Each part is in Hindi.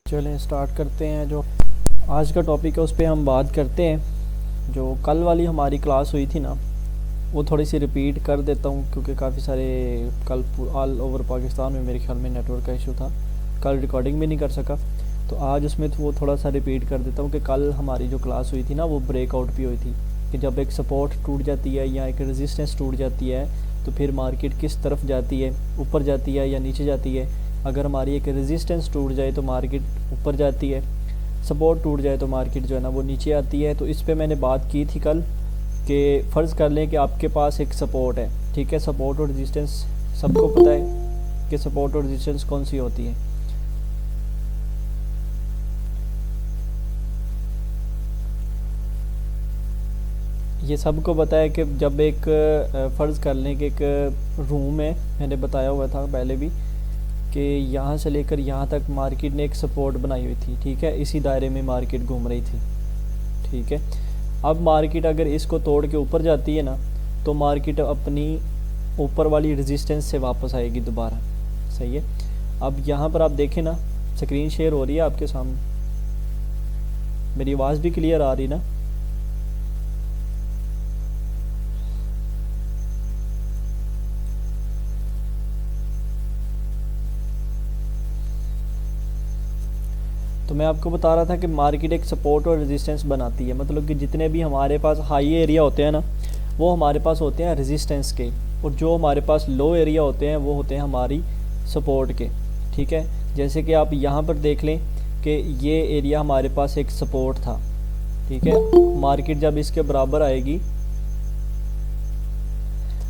चलें स्टार्ट करते हैं। जो आज का टॉपिक है उस पर हम बात करते हैं। जो कल वाली हमारी क्लास हुई थी ना, वो थोड़ी सी रिपीट कर देता हूँ क्योंकि काफ़ी सारे कल ऑल ओवर पाकिस्तान में मेरे ख्याल में नेटवर्क का इशू था। कल रिकॉर्डिंग भी नहीं कर सका, तो आज उसमें तो वो थोड़ा सा रिपीट कर देता हूँ कि कल हमारी जो क्लास हुई थी ना, वो ब्रेकआउट भी हुई थी कि जब एक सपोर्ट टूट जाती है या एक रेजिस्टेंस टूट जाती है तो फिर मार्केट किस तरफ जाती है, ऊपर जाती है या नीचे जाती है। अगर हमारी एक रेजिस्टेंस टूट जाए तो मार्केट ऊपर जाती है, सपोर्ट टूट जाए तो मार्केट जो है ना वो नीचे आती है। तो इस पे मैंने बात की थी कल कि फ़र्ज़ कर लें कि आपके पास एक सपोर्ट है, ठीक है। सपोर्ट और रेजिस्टेंस सबको पता है कि सपोर्ट और रेजिस्टेंस कौन सी होती है। ये सबको पता है कि जब एक फ़र्ज़ कर लें कि एक रूम है, मैंने बताया हुआ था पहले भी कि यहाँ से लेकर यहाँ तक मार्केट ने एक सपोर्ट बनाई हुई थी, ठीक है। इसी दायरे में मार्केट घूम रही थी, ठीक है। अब मार्केट अगर इसको तोड़ के ऊपर जाती है ना, तो मार्केट अपनी ऊपर वाली रेजिस्टेंस से वापस आएगी दोबारा, सही है। अब यहाँ पर आप देखें ना, स्क्रीन शेयर हो रही है आपके सामने, मेरी आवाज़ भी क्लियर आ रही ना। तो मैं आपको बता रहा था कि मार्केट एक सपोर्ट और रेजिस्टेंस बनाती है, मतलब कि जितने भी हमारे पास हाई एरिया होते हैं ना, वो हमारे पास होते हैं रेजिस्टेंस के, और जो हमारे पास लो एरिया होते हैं वो होते हैं हमारी सपोर्ट के, ठीक है। जैसे कि आप यहाँ पर देख लें कि ये एरिया हमारे पास एक सपोर्ट था, ठीक है। मार्केट जब इसके बराबर आएगी,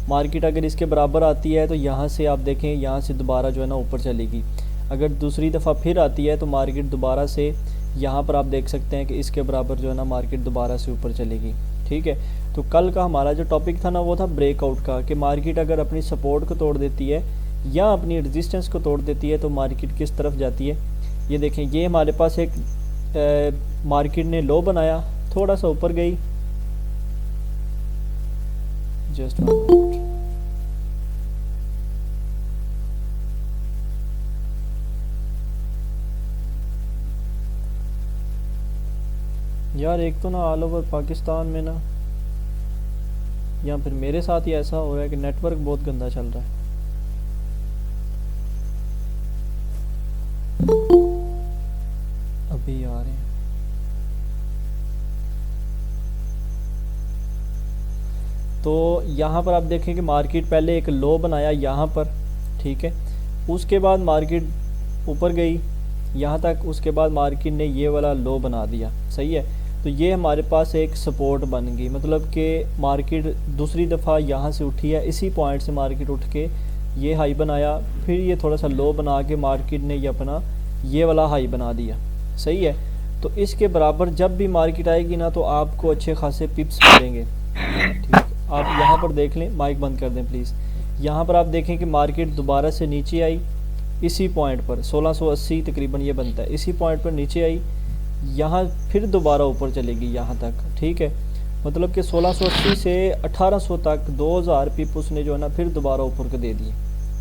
मार्केट अगर इसके बराबर आती है तो यहाँ से आप देखें, यहाँ से दोबारा जो है ना ऊपर चलेगी। अगर दूसरी दफ़ा फिर आती है तो मार्केट दोबारा से यहाँ पर आप देख सकते हैं कि इसके बराबर जो है ना मार्केट दोबारा से ऊपर चलेगी, ठीक है। तो कल का हमारा जो टॉपिक था ना, वो था ब्रेकआउट का, कि मार्केट अगर अपनी सपोर्ट को तोड़ देती है या अपनी रेजिस्टेंस को तोड़ देती है तो मार्केट किस तरफ जाती है। ये देखें, ये हमारे पास एक मार्केट ने लो बनाया, थोड़ा सा ऊपर गई, जस्ट यार, एक तो ना ऑल ओवर पाकिस्तान में ना, या फिर मेरे साथ ही ऐसा हो रहा है कि नेटवर्क बहुत गंदा चल रहा है। अभी आ रहे हैं। तो यहाँ पर आप देखें कि मार्केट पहले एक लो बनाया यहाँ पर, ठीक है। उसके बाद मार्केट ऊपर गई यहाँ तक, उसके बाद मार्केट ने ये वाला लो बना दिया, सही है। तो ये हमारे पास एक सपोर्ट बन गई, मतलब कि मार्केट दूसरी दफ़ा यहाँ से उठी है, इसी पॉइंट से मार्केट उठ के ये हाई बनाया, फिर ये थोड़ा सा लो बना के मार्केट ने ये अपना ये वाला हाई बना दिया, सही है। तो इसके बराबर जब भी मार्केट आएगी ना, तो आपको अच्छे खासे पिप्स मिलेंगे, ठीक है। आप यहाँ पर देख लें, माइक बंद कर दें प्लीज़। यहाँ पर आप देखें कि मार्केट दोबारा से नीचे आई, इसी पॉइंट पर 1680 तकरीबन ये बनता है, इसी पॉइंट पर नीचे आई, यहाँ फिर दोबारा ऊपर चलेगी यहाँ तक, ठीक है। मतलब कि 1680 से 1800 तक 2000 पिप उसने जो है ना फिर दोबारा ऊपर को दे दिए,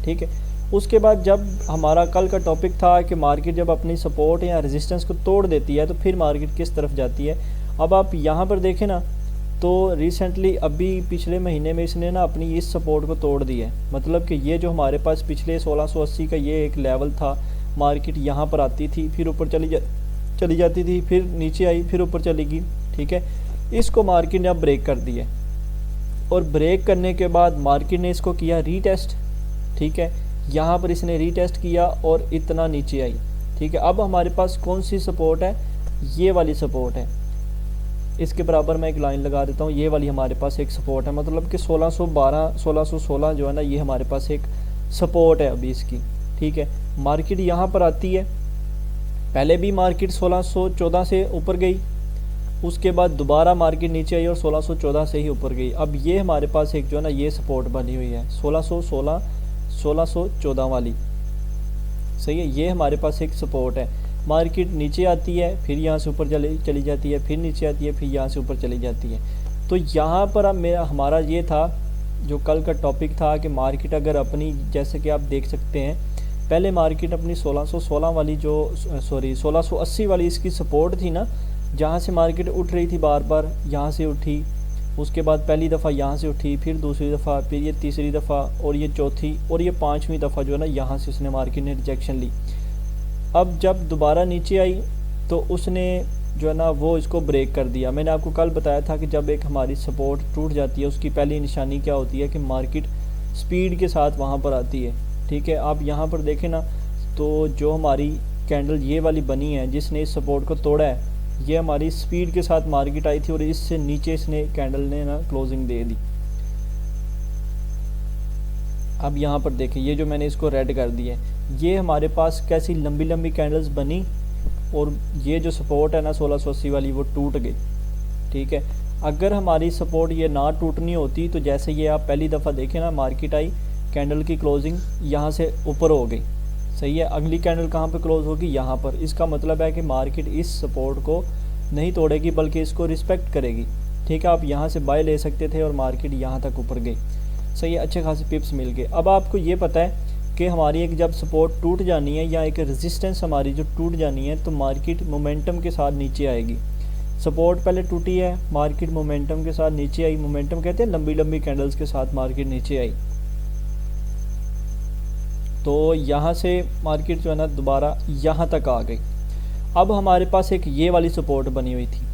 ठीक है। उसके बाद जब हमारा कल का टॉपिक था कि मार्केट जब अपनी सपोर्ट या रेजिस्टेंस को तोड़ देती है तो फिर मार्केट किस तरफ जाती है। अब आप यहाँ पर देखें ना, तो रिसेंटली अभी पिछले महीने में इसने ना अपनी इस सपोर्ट को तोड़ दिया है, मतलब कि ये जो हमारे पास पिछले 1680 का ये एक लेवल था, मार्केट यहाँ पर आती थी, फिर ऊपर चली जाती थी, फिर नीचे आई, फिर ऊपर चलेगी, ठीक है। इसको मार्केट ने अब ब्रेक कर दिया, और ब्रेक करने के बाद मार्केट ने इसको किया रीटेस्ट, ठीक है। यहाँ पर इसने रीटेस्ट किया और इतना नीचे आई, ठीक है। अब हमारे पास कौन सी सपोर्ट है, ये वाली सपोर्ट है। इसके बराबर मैं एक लाइन लगा देता हूँ, ये वाली हमारे पास एक सपोर्ट है, मतलब कि 1612 1616 जो है ना, ये हमारे पास एक सपोर्ट है अभी इसकी, ठीक है। मार्केट यहाँ पर आती है, पहले भी मार्केट 1614 से ऊपर गई, उसके बाद दोबारा मार्केट नीचे आई और 1614 से ही ऊपर गई। अब ये हमारे पास एक जो है ना ये सपोर्ट बनी हुई है 1616 1614 वाली, सही है। ये हमारे पास एक सपोर्ट है। मार्केट नीचे आती है, फिर यहाँ से ऊपर चली जाती है, फिर नीचे आती है, फिर यहाँ से ऊपर चली जाती है। तो यहाँ पर अब हमारा ये था जो कल का टॉपिक था कि मार्केट अगर अपनी, जैसे कि आप देख सकते हैं पहले मार्केट अपनी 1616 वाली जो 1680 वाली इसकी सपोर्ट थी ना, जहाँ से मार्केट उठ रही थी बार बार, यहाँ से उठी, उसके बाद पहली दफ़ा यहाँ से उठी, फिर दूसरी दफ़ा, फिर ये तीसरी दफ़ा, और ये चौथी, और ये पांचवी दफ़ा जो है ना यहाँ से उसने मार्केट ने रिजेक्शन ली। अब जब दोबारा नीचे आई तो उसने जो है ना वो इसको ब्रेक कर दिया। मैंने आपको कल बताया था कि जब एक हमारी सपोर्ट टूट जाती है उसकी पहली निशानी क्या होती है कि मार्केट स्पीड के साथ वहाँ पर आती है। ठीक है, आप यहाँ पर देखें ना, तो जो हमारी कैंडल ये वाली बनी है जिसने इस सपोर्ट को तोड़ा है, ये हमारी स्पीड के साथ मार्केट आई थी और इससे नीचे इसने कैंडल ने ना क्लोजिंग दे दी। अब यहाँ पर देखें, ये जो मैंने इसको रेड कर दिया है, ये हमारे पास कैसी लंबी लंबी कैंडल्स बनी और ये जो सपोर्ट है ना 1680 वाली वो टूट गई। ठीक है, अगर हमारी सपोर्ट ये ना टूटनी होती तो जैसे ये आप पहली दफ़ा देखें ना, मार्केट आई, कैंडल की क्लोजिंग यहाँ से ऊपर हो गई, सही है, अगली कैंडल कहाँ पे क्लोज होगी, यहाँ पर। इसका मतलब है कि मार्केट इस सपोर्ट को नहीं तोड़ेगी बल्कि इसको रिस्पेक्ट करेगी। ठीक है, आप यहाँ से बाय ले सकते थे और मार्केट यहाँ तक ऊपर गई, सही है, अच्छे खासे पिप्स मिल गए। अब आपको ये पता है कि हमारी एक जब सपोर्ट टूट जानी है या एक रेजिस्टेंस हमारी जो टूट जानी है तो मार्केट मोमेंटम के साथ नीचे आएगी। सपोर्ट पहले टूटी है, मार्केट मोमेंटम के साथ नीचे आई। मोमेंटम कहते हैं लंबी लंबी कैंडल्स के साथ मार्केट नीचे आई, तो यहाँ से मार्केट जो है ना दोबारा यहाँ तक आ गई। अब हमारे पास एक ये वाली सपोर्ट बनी हुई थी,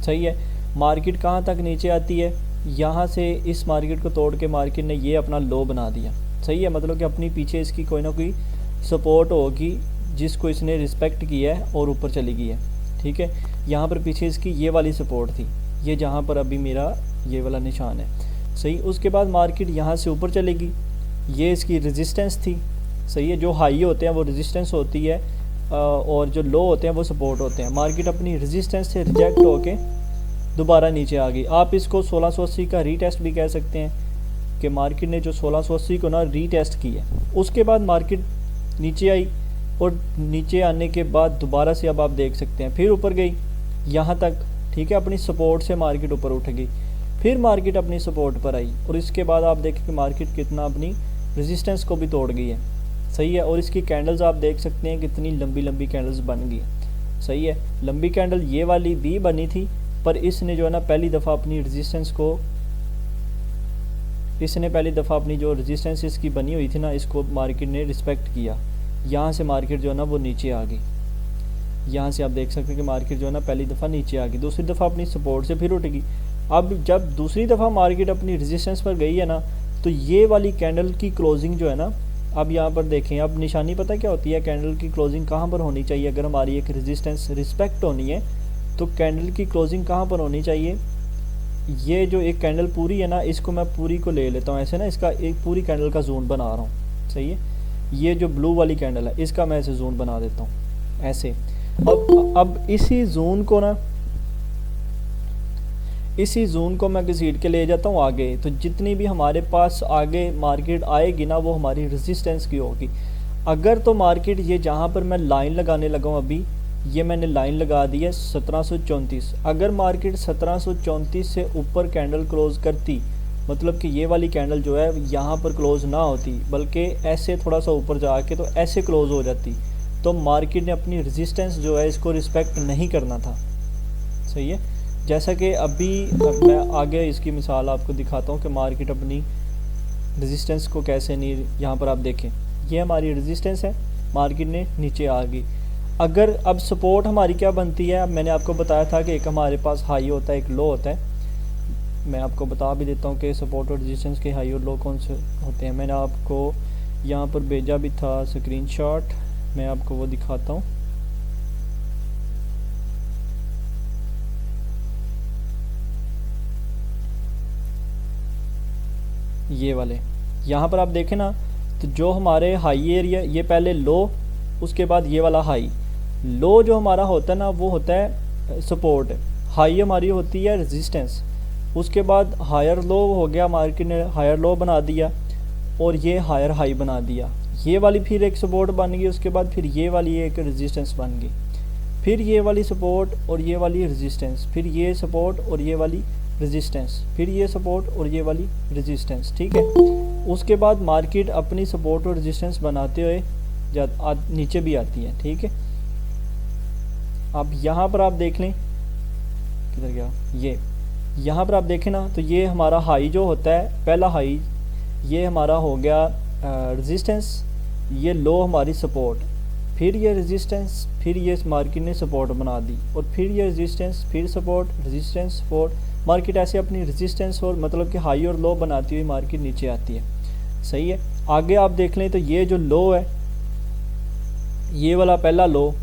सही है, मार्केट कहाँ तक नीचे आती है, यहाँ से इस मार्केट को तोड़ के मार्केट ने ये अपना लो बना दिया, सही है, मतलब कि अपनी पीछे इसकी कोई ना कोई सपोर्ट होगी जिसको इसने रिस्पेक्ट किया है और ऊपर चली गई है। ठीक है, यहाँ पर पीछे इसकी ये वाली सपोर्ट थी, ये जहाँ पर अभी मेरा ये वाला निशान है, सही। उसके बाद मार्केट यहाँ से ऊपर चलेगी, ये इसकी रेजिस्टेंस थी, सही है, जो हाई होते हैं वो रेजिस्टेंस होती है और जो लो होते हैं वो सपोर्ट होते हैं। मार्केट अपनी रेजिस्टेंस से रिजेक्ट होके दोबारा नीचे आ गई। आप इसको 1680 का रीटेस्ट भी कह सकते हैं कि मार्केट ने जो 1680 को ना रीटेस्ट किया, उसके बाद मार्केट नीचे आई और नीचे आने के बाद दोबारा से अब आप देख सकते हैं फिर ऊपर गई यहाँ तक। ठीक है, अपनी सपोर्ट से मार्केट ऊपर उठ गई, फिर मार्केट अपनी सपोर्ट पर आई और इसके बाद आप देखें कि मार्केट कितना अपनी रेजिस्टेंस को भी तोड़ गई है, सही है। और इसकी कैंडल्स आप देख सकते हैं कितनी लंबी लंबी कैंडल्स बन गई है, सही है। लंबी कैंडल ये वाली भी बनी थी पर इसने जो है ना पहली दफ़ा अपनी रेजिस्टेंस को, इसने पहली दफ़ा अपनी जो रेजिस्टेंस इसकी बनी हुई थी ना, इसको मार्केट ने रिस्पेक्ट किया। यहाँ से मार्केट जो है ना वो नीचे आ गई, यहाँ से आप देख सकते हैं कि मार्केट जो है ना पहली दफ़ा नीचे आ गई, दूसरी दफ़ा अपनी सपोर्ट से फिर उठेगी। अब जब दूसरी दफ़ा मार्केट अपनी रेजिस्टेंस पर गई है ना, तो ये वाली कैंडल की क्लोजिंग जो है ना, अब यहाँ पर देखें, अब निशानी पता क्या होती है, कैंडल की क्लोजिंग कहाँ पर होनी चाहिए। अगर हमारी एक रेजिस्टेंस रिस्पेक्ट होनी है तो कैंडल की क्लोजिंग कहाँ पर होनी चाहिए। ये जो एक कैंडल पूरी है ना, इसको मैं पूरी को ले लेता हूँ ऐसे ना, इसका एक पूरी कैंडल का जोन बना रहा हूँ, सही है। ये जो ब्लू वाली कैंडल है इसका मैं ऐसे जोन बना देता हूँ ऐसे। अब इसी जोन को ना, इसी जोन को मैं घसीट के ले जाता हूँ आगे, तो जितनी भी हमारे पास आगे मार्केट आएगी ना वो हमारी रेजिस्टेंस की होगी। अगर तो मार्केट ये जहाँ पर मैं लाइन लगाने लगा हूँ अभी, ये मैंने लाइन लगा दी है 1734, अगर मार्केट 1734 से ऊपर कैंडल क्लोज करती, मतलब कि ये वाली कैंडल जो है यहाँ पर क्लोज ना होती बल्कि ऐसे थोड़ा सा ऊपर जाके तो ऐसे क्लोज हो जाती, तो मार्केट ने अपनी रेजिस्टेंस जो है इसको रिस्पेक्ट नहीं करना था, सही है। जैसा कि अभी मैं आगे इसकी मिसाल आपको दिखाता हूँ कि मार्केट अपनी रेजिस्टेंस को कैसे नहीं, यहाँ पर आप देखें ये हमारी रेजिस्टेंस है, मार्केट ने नीचे आ गई। अगर अब सपोर्ट हमारी क्या बनती है, अब मैंने आपको बताया था कि एक हमारे पास हाई होता है एक लो होता है। मैं आपको बता भी देता हूँ कि सपोर्ट और रेजिस्टेंस के हाई और लो कौन से होते हैं। मैंने आपको यहाँ पर भेजा भी था स्क्रीनशॉट, मैं आपको वो दिखाता हूँ। ये वाले यहाँ पर आप देखें ना, तो जो हमारे हाई एरिया, ये पहले लो, उसके बाद ये वाला हाई। लो जो हमारा होता है ना वो होता है सपोर्ट, हाई हमारी होती है रेजिस्टेंस। उसके बाद हायर लो हो गया, मार्केट ने हायर लो बना दिया और ये हायर हाई बना दिया, ये वाली फिर एक सपोर्ट बन गई। उसके बाद फिर ये वाली एक रेजिस्टेंस बन गई, फिर ये वाली सपोर्ट और ये वाली रेजिस्टेंस, फिर ये सपोर्ट और ये वाली रेजिस्टेंस, फिर ये सपोर्ट और ये वाली रेजिस्टेंस, ठीक है। उसके बाद मार्केट अपनी सपोर्ट और रेजिस्टेंस बनाते हुए नीचे भी आती है, ठीक है। अब यहाँ पर आप देख लें, किधर गया ये, यहाँ पर आप देखें ना, तो ये हमारा हाई जो होता है, पहला हाई ये हमारा हो गया रेजिस्टेंस, ये लो हमारी सपोर्ट, फिर ये रेजिस्टेंस, फिर ये मार्केट ने सपोर्ट बना दी, और फिर ये रेजिस्टेंस, फिर सपोर्ट, रेजिस्टेंस, सपोर्ट। मार्केट ऐसे अपनी रेजिस्टेंस और मतलब कि हाई और लो बनाती हुई मार्केट नीचे आती है, सही है। आगे आप देख लें तो ये जो लो है, ये वाला पहला लो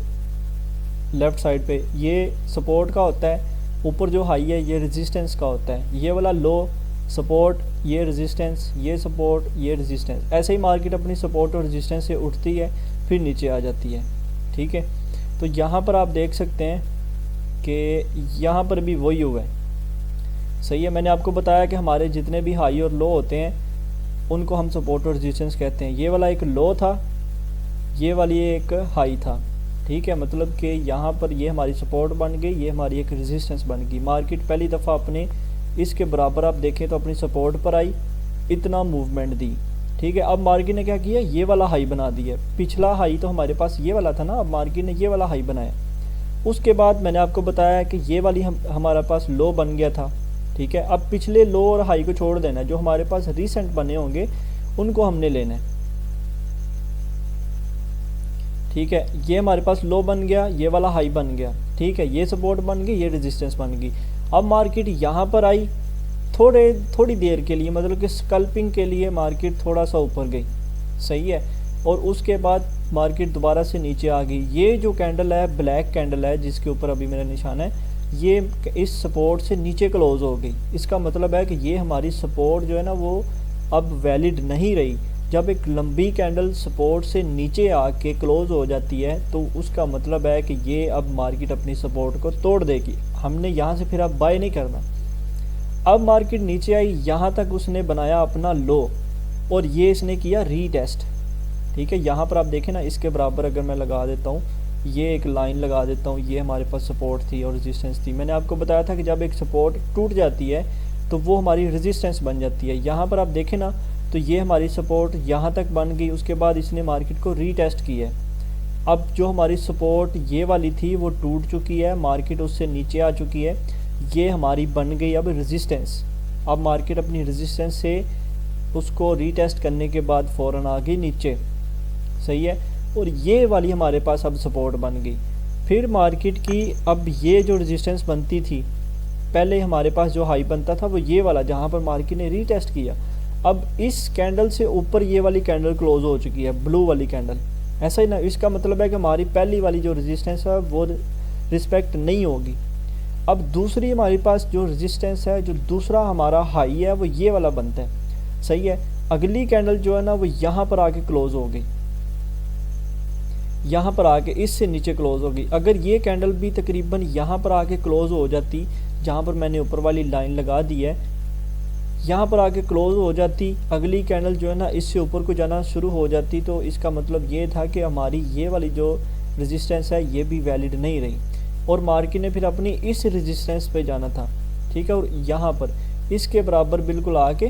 लेफ़्ट साइड पे, ये सपोर्ट का होता है, ऊपर जो हाई है ये रेजिस्टेंस का होता है, ये वाला लो सपोर्ट, ये रेजिस्टेंस, ये सपोर्ट, ये रेजिस्टेंस। ऐसे ही मार्केट अपनी सपोर्ट और रेजिस्टेंस से उठती है, फिर नीचे आ जाती है, ठीक है। तो यहाँ पर आप देख सकते हैं कि यहाँ पर भी वही हुआ है, सही है। मैंने आपको बताया कि हमारे जितने भी हाई और लो होते हैं उनको हम सपोर्ट और रेजिस्टेंस कहते हैं। ये वाला एक लो था, ये वाली एक हाई था, ठीक है। मतलब कि यहाँ पर ये हमारी सपोर्ट बन गई, ये हमारी एक रेजिस्टेंस बन गई। मार्केट पहली दफ़ा अपने इसके बराबर आप देखें तो अपनी सपोर्ट पर आई, इतना मूवमेंट दी, ठीक है। अब मार्केट ने क्या किया, ये वाला हाई बना दिया। पिछला हाई तो हमारे पास ये वाला था ना, अब मार्केट ने ये वाला हाई बनाया। उसके बाद मैंने आपको बताया कि ये वाली हमारे पास लो बन गया था, ठीक है। अब पिछले लो और हाई को छोड़ देना है, जो हमारे पास रिसेंट बने होंगे उनको हमने लेना है, ठीक है। ये हमारे पास लो बन गया, ये वाला हाई बन गया, ठीक है। ये सपोर्ट बन गई, ये रेजिस्टेंस बन गई। अब मार्केट यहाँ पर आई, थोड़ी देर के लिए, मतलब कि स्कल्पिंग के लिए मार्केट थोड़ा सा ऊपर गई, सही है। और उसके बाद मार्केट दोबारा से नीचे आ गई। ये जो कैंडल है, ब्लैक कैंडल है जिसके ऊपर अभी मेरा निशान है, ये इस सपोर्ट से नीचे क्लोज हो गई। इसका मतलब है कि ये हमारी सपोर्ट जो है ना वो अब वैलिड नहीं रही। जब एक लंबी कैंडल सपोर्ट से नीचे आके क्लोज हो जाती है तो उसका मतलब है कि ये अब मार्केट अपनी सपोर्ट को तोड़ देगी। हमने यहाँ से फिर अब बाय नहीं करना। अब मार्केट नीचे आई, यहाँ तक उसने बनाया अपना लो और ये इसने किया रीटेस्ट, ठीक है। यहाँ पर आप देखें ना, इसके बराबर अगर मैं लगा देता हूँ, ये एक लाइन लगा देता हूँ, ये हमारे पास सपोर्ट थी और रेजिस्टेंस थी। मैंने आपको बताया था कि जब एक सपोर्ट टूट जाती है तो वो हमारी रेजिस्टेंस बन जाती है। यहाँ पर आप देखें ना, तो ये हमारी सपोर्ट यहाँ तक बन गई। उसके बाद इसने मार्केट को रीटेस्ट किया है। अब जो हमारी सपोर्ट ये वाली थी वो टूट चुकी है, मार्केट उससे नीचे आ चुकी है, ये हमारी बन गई अब रेजिस्टेंस। अब मार्केट अपनी रेजिस्टेंस से उसको रीटेस्ट करने के बाद फ़ौरन आ गई नीचे, सही है। और ये वाली हमारे पास अब सपोर्ट बन गई। फिर मार्केट की अब ये जो रेजिस्टेंस बनती थी, पहले हमारे पास जो हाई बनता था वो ये वाला, जहाँ पर मार्केट ने रीटेस्ट किया। अब इस कैंडल से ऊपर ये वाली कैंडल क्लोज हो चुकी है, ब्लू वाली कैंडल, ऐसा ही ना। इसका मतलब है कि हमारी पहली वाली जो रेजिस्टेंस है वो रिस्पेक्ट नहीं होगी। अब दूसरी हमारे पास जो रेजिस्टेंस है, जो दूसरा हमारा हाई है, वो ये वाला बनता है, सही है। अगली कैंडल जो है ना वो यहाँ पर आके क्लोज हो गई, यहाँ पर आके इससे नीचे क्लोज हो गई। अगर ये कैंडल भी तकरीबन यहाँ पर आके क्लोज हो जाती, जहाँ पर मैंने ऊपर वाली लाइन लगा दी है, यहाँ पर आके क्लोज हो जाती, अगली कैंडल जो है ना इससे ऊपर को जाना शुरू हो जाती, तो इसका मतलब ये था कि हमारी ये वाली जो रेजिस्टेंस है ये भी वैलिड नहीं रही और मार्केट ने फिर अपनी इस रेजिस्टेंस पे जाना था, ठीक है। और यहाँ पर इसके बराबर बिल्कुल आके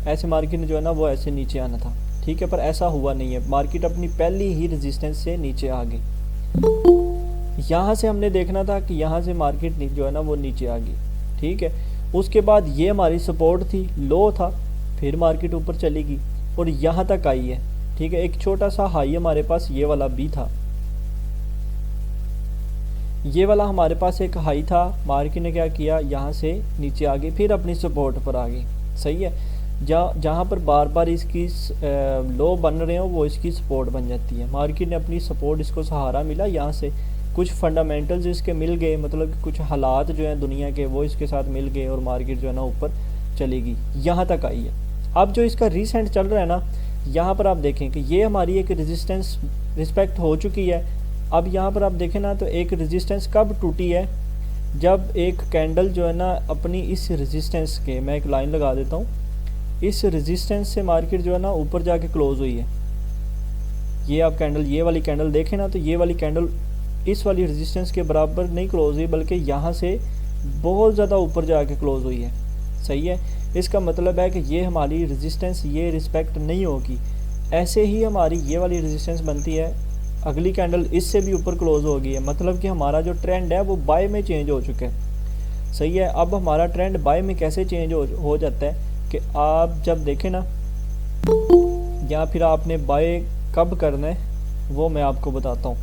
ऐसे मार्केट ने जो है ना वो ऐसे नीचे आना था, ठीक है। पर ऐसा हुआ नहीं है, मार्केट अपनी पहली ही रेजिस्टेंस से नीचे आ गई। यहाँ से हमने देखना था कि यहाँ से मार्केट जो है ना वो नीचे आ गई, ठीक है। उसके बाद ये हमारी सपोर्ट थी, लो था, फिर मार्केट ऊपर चली गई और यहाँ तक आई है, ठीक है। एक छोटा सा हाई हमारे पास ये वाला भी था, ये वाला हमारे पास एक हाई था। मार्केट ने क्या किया, यहाँ से नीचे आ गई, फिर अपनी सपोर्ट पर आ गई, सही है। जहाँ पर बार बार इसकी लो बन रहे हो वो इसकी सपोर्ट बन जाती है। मार्केट ने अपनी सपोर्ट, इसको सहारा मिला, यहाँ से कुछ फंडामेंटल्स इसके मिल गए, मतलब कि कुछ हालात जो हैं दुनिया के वो इसके साथ मिल गए और मार्केट जो है ना ऊपर चलेगी, यहाँ तक आई है। अब जो इसका रीसेंट चल रहा है ना, यहाँ पर आप देखें कि ये हमारी एक रेजिस्टेंस रिस्पेक्ट हो चुकी है। अब यहाँ पर आप देखें ना, तो एक रेजिस्टेंस कब टूटी है, जब एक कैंडल जो है ना अपनी इस रेजिस्टेंस के, मैं एक लाइन लगा देता हूँ, इस रेजिस्टेंस से मार्केट जो है ना ऊपर जाके क्लोज हुई है। ये आप कैंडल, ये वाली कैंडल देखें ना, तो ये वाली कैंडल इस वाली रेजिस्टेंस के बराबर नहीं क्लोज हुई, बल्कि यहाँ से बहुत ज़्यादा ऊपर जाके क्लोज हुई है, सही है। इसका मतलब है कि ये हमारी रेजिस्टेंस ये रिस्पेक्ट नहीं होगी। ऐसे ही हमारी ये वाली रेजिस्टेंस बनती है, अगली कैंडल इससे भी ऊपर क्लोज हो गई है, मतलब कि हमारा जो ट्रेंड है वो बाय में चेंज हो चुका है। सही है। अब हमारा ट्रेंड बाय में कैसे चेंज हो जाता है कि आप जब देखें ना, या फिर आपने बाय कब करना है वो मैं आपको बताता हूँ।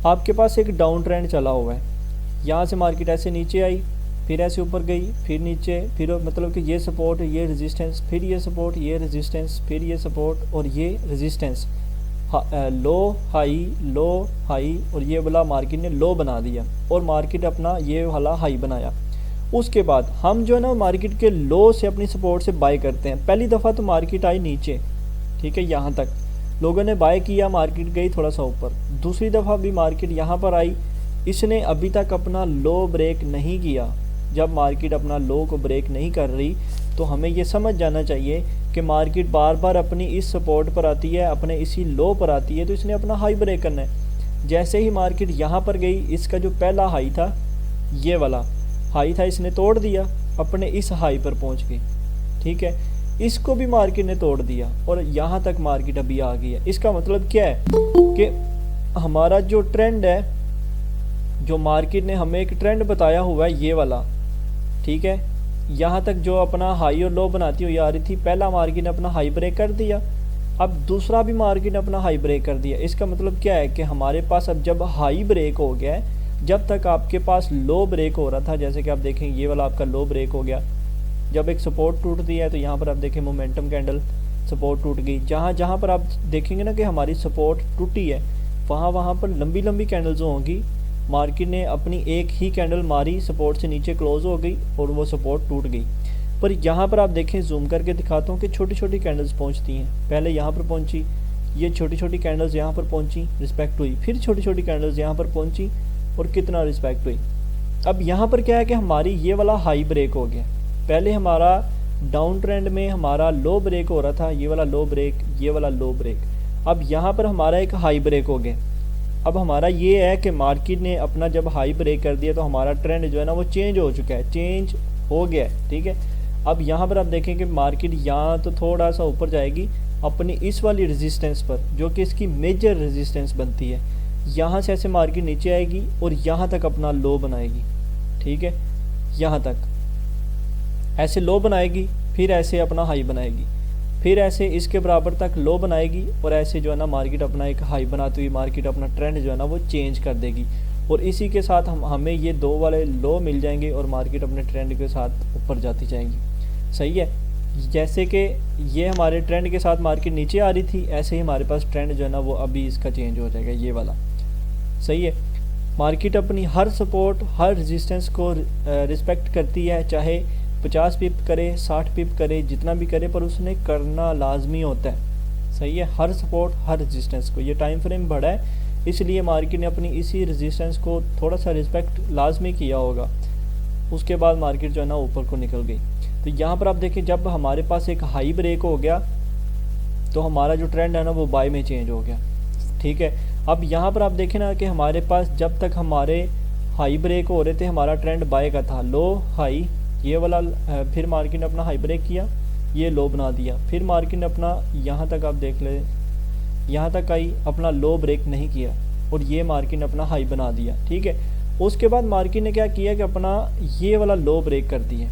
आपके पास एक डाउन ट्रेंड चला हुआ है, यहाँ से मार्केट ऐसे नीचे आई, फिर ऐसे ऊपर गई, फिर नीचे, फिर मतलब कि ये सपोर्ट, ये रेजिस्टेंस, फिर ये सपोर्ट, ये रेजिस्टेंस, फिर ये सपोर्ट और ये रेजिस्टेंस, लो हाई और ये वाला मार्केट ने लो बना दिया और मार्केट अपना ये वाला हाई बनाया। उसके बाद हम जो है ना मार्केट के लो से अपनी सपोर्ट से बाय करते हैं। पहली दफ़ा तो मार्केट आई नीचे, ठीक है, यहाँ तक लोगों ने बाय किया, मार्केट गई थोड़ा सा ऊपर। दूसरी दफ़ा भी मार्केट यहाँ पर आई, इसने अभी तक अपना लो ब्रेक नहीं किया। जब मार्केट अपना लो को ब्रेक नहीं कर रही तो हमें ये समझ जाना चाहिए कि मार्केट बार बार अपनी इस सपोर्ट पर आती है, अपने इसी लो पर आती है, तो इसने अपना हाई ब्रेक करना है। जैसे ही मार्केट यहाँ पर गई, इसका जो पहला हाई था, ये वाला हाई था, इसने तोड़ दिया, अपने इस हाई पर पहुँच गई, ठीक है। इसको भी मार्केट ने तोड़ दिया और यहाँ तक मार्केट अभी आ गई है। इसका मतलब क्या है कि हमारा जो ट्रेंड है, जो मार्केट ने हमें एक ट्रेंड बताया हुआ है ये वाला, ठीक है, यहाँ तक जो अपना हाई और लो बनाती हुई आ रही थी, पहला मार्केट ने अपना हाई ब्रेक कर दिया, अब दूसरा भी मार्केट ने अपना हाई ब्रेक कर दिया। इसका मतलब क्या है कि हमारे पास अब जब हाई ब्रेक हो गया है, जब तक आपके पास लो ब्रेक हो रहा था, जैसे कि आप देखें ये वाला आपका लो ब्रेक हो गया, जब एक सपोर्ट टूटती है तो यहाँ पर आप देखें मोमेंटम कैंडल, सपोर्ट टूट गई। जहाँ पर आप देखेंगे ना कि हमारी सपोर्ट टूटी है, वहाँ पर लंबी लंबी कैंडल्स होंगी। मार्केट ने अपनी एक ही कैंडल मारी, सपोर्ट से नीचे क्लोज हो गई और वो सपोर्ट टूट गई। पर यहाँ पर आप देखें, जूम करके दिखाता हूँ कि छोटी छोटी कैंडल्स पहुँचती हैं। पहले यहाँ पर पहुँची, ये छोटी छोटी कैंडल्स यहाँ पर पहुँची, रिस्पेक्ट हुई, फिर छोटी छोटी कैंडल्स यहाँ पर पहुँची और कितना रिस्पेक्ट हुई। अब यहाँ पर क्या है कि हमारी ये वाला हाई ब्रेक हो गया। पहले हमारा डाउन ट्रेंड में हमारा लो ब्रेक हो रहा था, ये वाला लो ब्रेक, ये वाला लो ब्रेक। अब यहाँ पर हमारा एक हाई ब्रेक हो गया। अब हमारा ये है कि मार्केट ने अपना जब हाई ब्रेक कर दिया तो हमारा ट्रेंड जो है ना वो चेंज हो चुका है, चेंज हो गया है, ठीक है। अब यहाँ पर आप देखें कि मार्केट यहाँ तो थोड़ा सा ऊपर जाएगी अपनी इस वाली रेजिस्टेंस पर, जो कि इसकी मेजर रेजिस्टेंस बनती है। यहाँ से ऐसे मार्केट नीचे आएगी और यहाँ तक अपना लो बनाएगी, ठीक है, यहाँ तक ऐसे लो बनाएगी, फिर ऐसे अपना हाई बनाएगी, फिर ऐसे इसके बराबर तक लो बनाएगी और ऐसे जो है ना मार्केट अपना एक हाई बनाती हुई मार्केट अपना ट्रेंड जो है ना वो चेंज कर देगी। और इसी के साथ हमें ये दो वाले लो मिल जाएंगे और मार्केट अपने ट्रेंड के साथ ऊपर जाती जाएगी। सही है। जैसे कि ये हमारे ट्रेंड के साथ मार्केट नीचे आ रही थी, ऐसे ही हमारे पास ट्रेंड जो है ना वो अभी इसका चेंज हो जाएगा, ये वाला। सही है। मार्केट अपनी हर सपोर्ट, हर रेजिस्टेंस को रिस्पेक्ट करती है, चाहे 50 पिप करे, 60 पिप करे, जितना भी करे, पर उसने करना लाजमी होता है। सही है। हर सपोर्ट, हर रेजिस्टेंस को, ये टाइम फ्रेम बड़ा है इसलिए मार्केट ने अपनी इसी रेजिस्टेंस को थोड़ा सा रिस्पेक्ट लाजमी किया होगा। उसके बाद मार्केट जो है ना ऊपर को निकल गई। तो यहाँ पर आप देखें, जब हमारे पास एक हाई ब्रेक हो गया तो हमारा जो ट्रेंड है ना वो बाय में चेंज हो गया, ठीक है। अब यहाँ पर आप देखें ना कि हमारे पास जब तक हमारे हाई ब्रेक हो रहे थे हमारा ट्रेंड बाय का था, लो हाई, ये वाला, फिर मार्केट ने अपना हाई ब्रेक किया, ये लो बना दिया, फिर मार्केट ने अपना यहाँ तक आप देख ले, यहाँ तक आई, अपना लो ब्रेक नहीं किया और ये मार्केट ने अपना हाई बना दिया, ठीक है। उसके बाद मार्केट ने क्या किया कि अपना ये वाला लो ब्रेक कर दिया,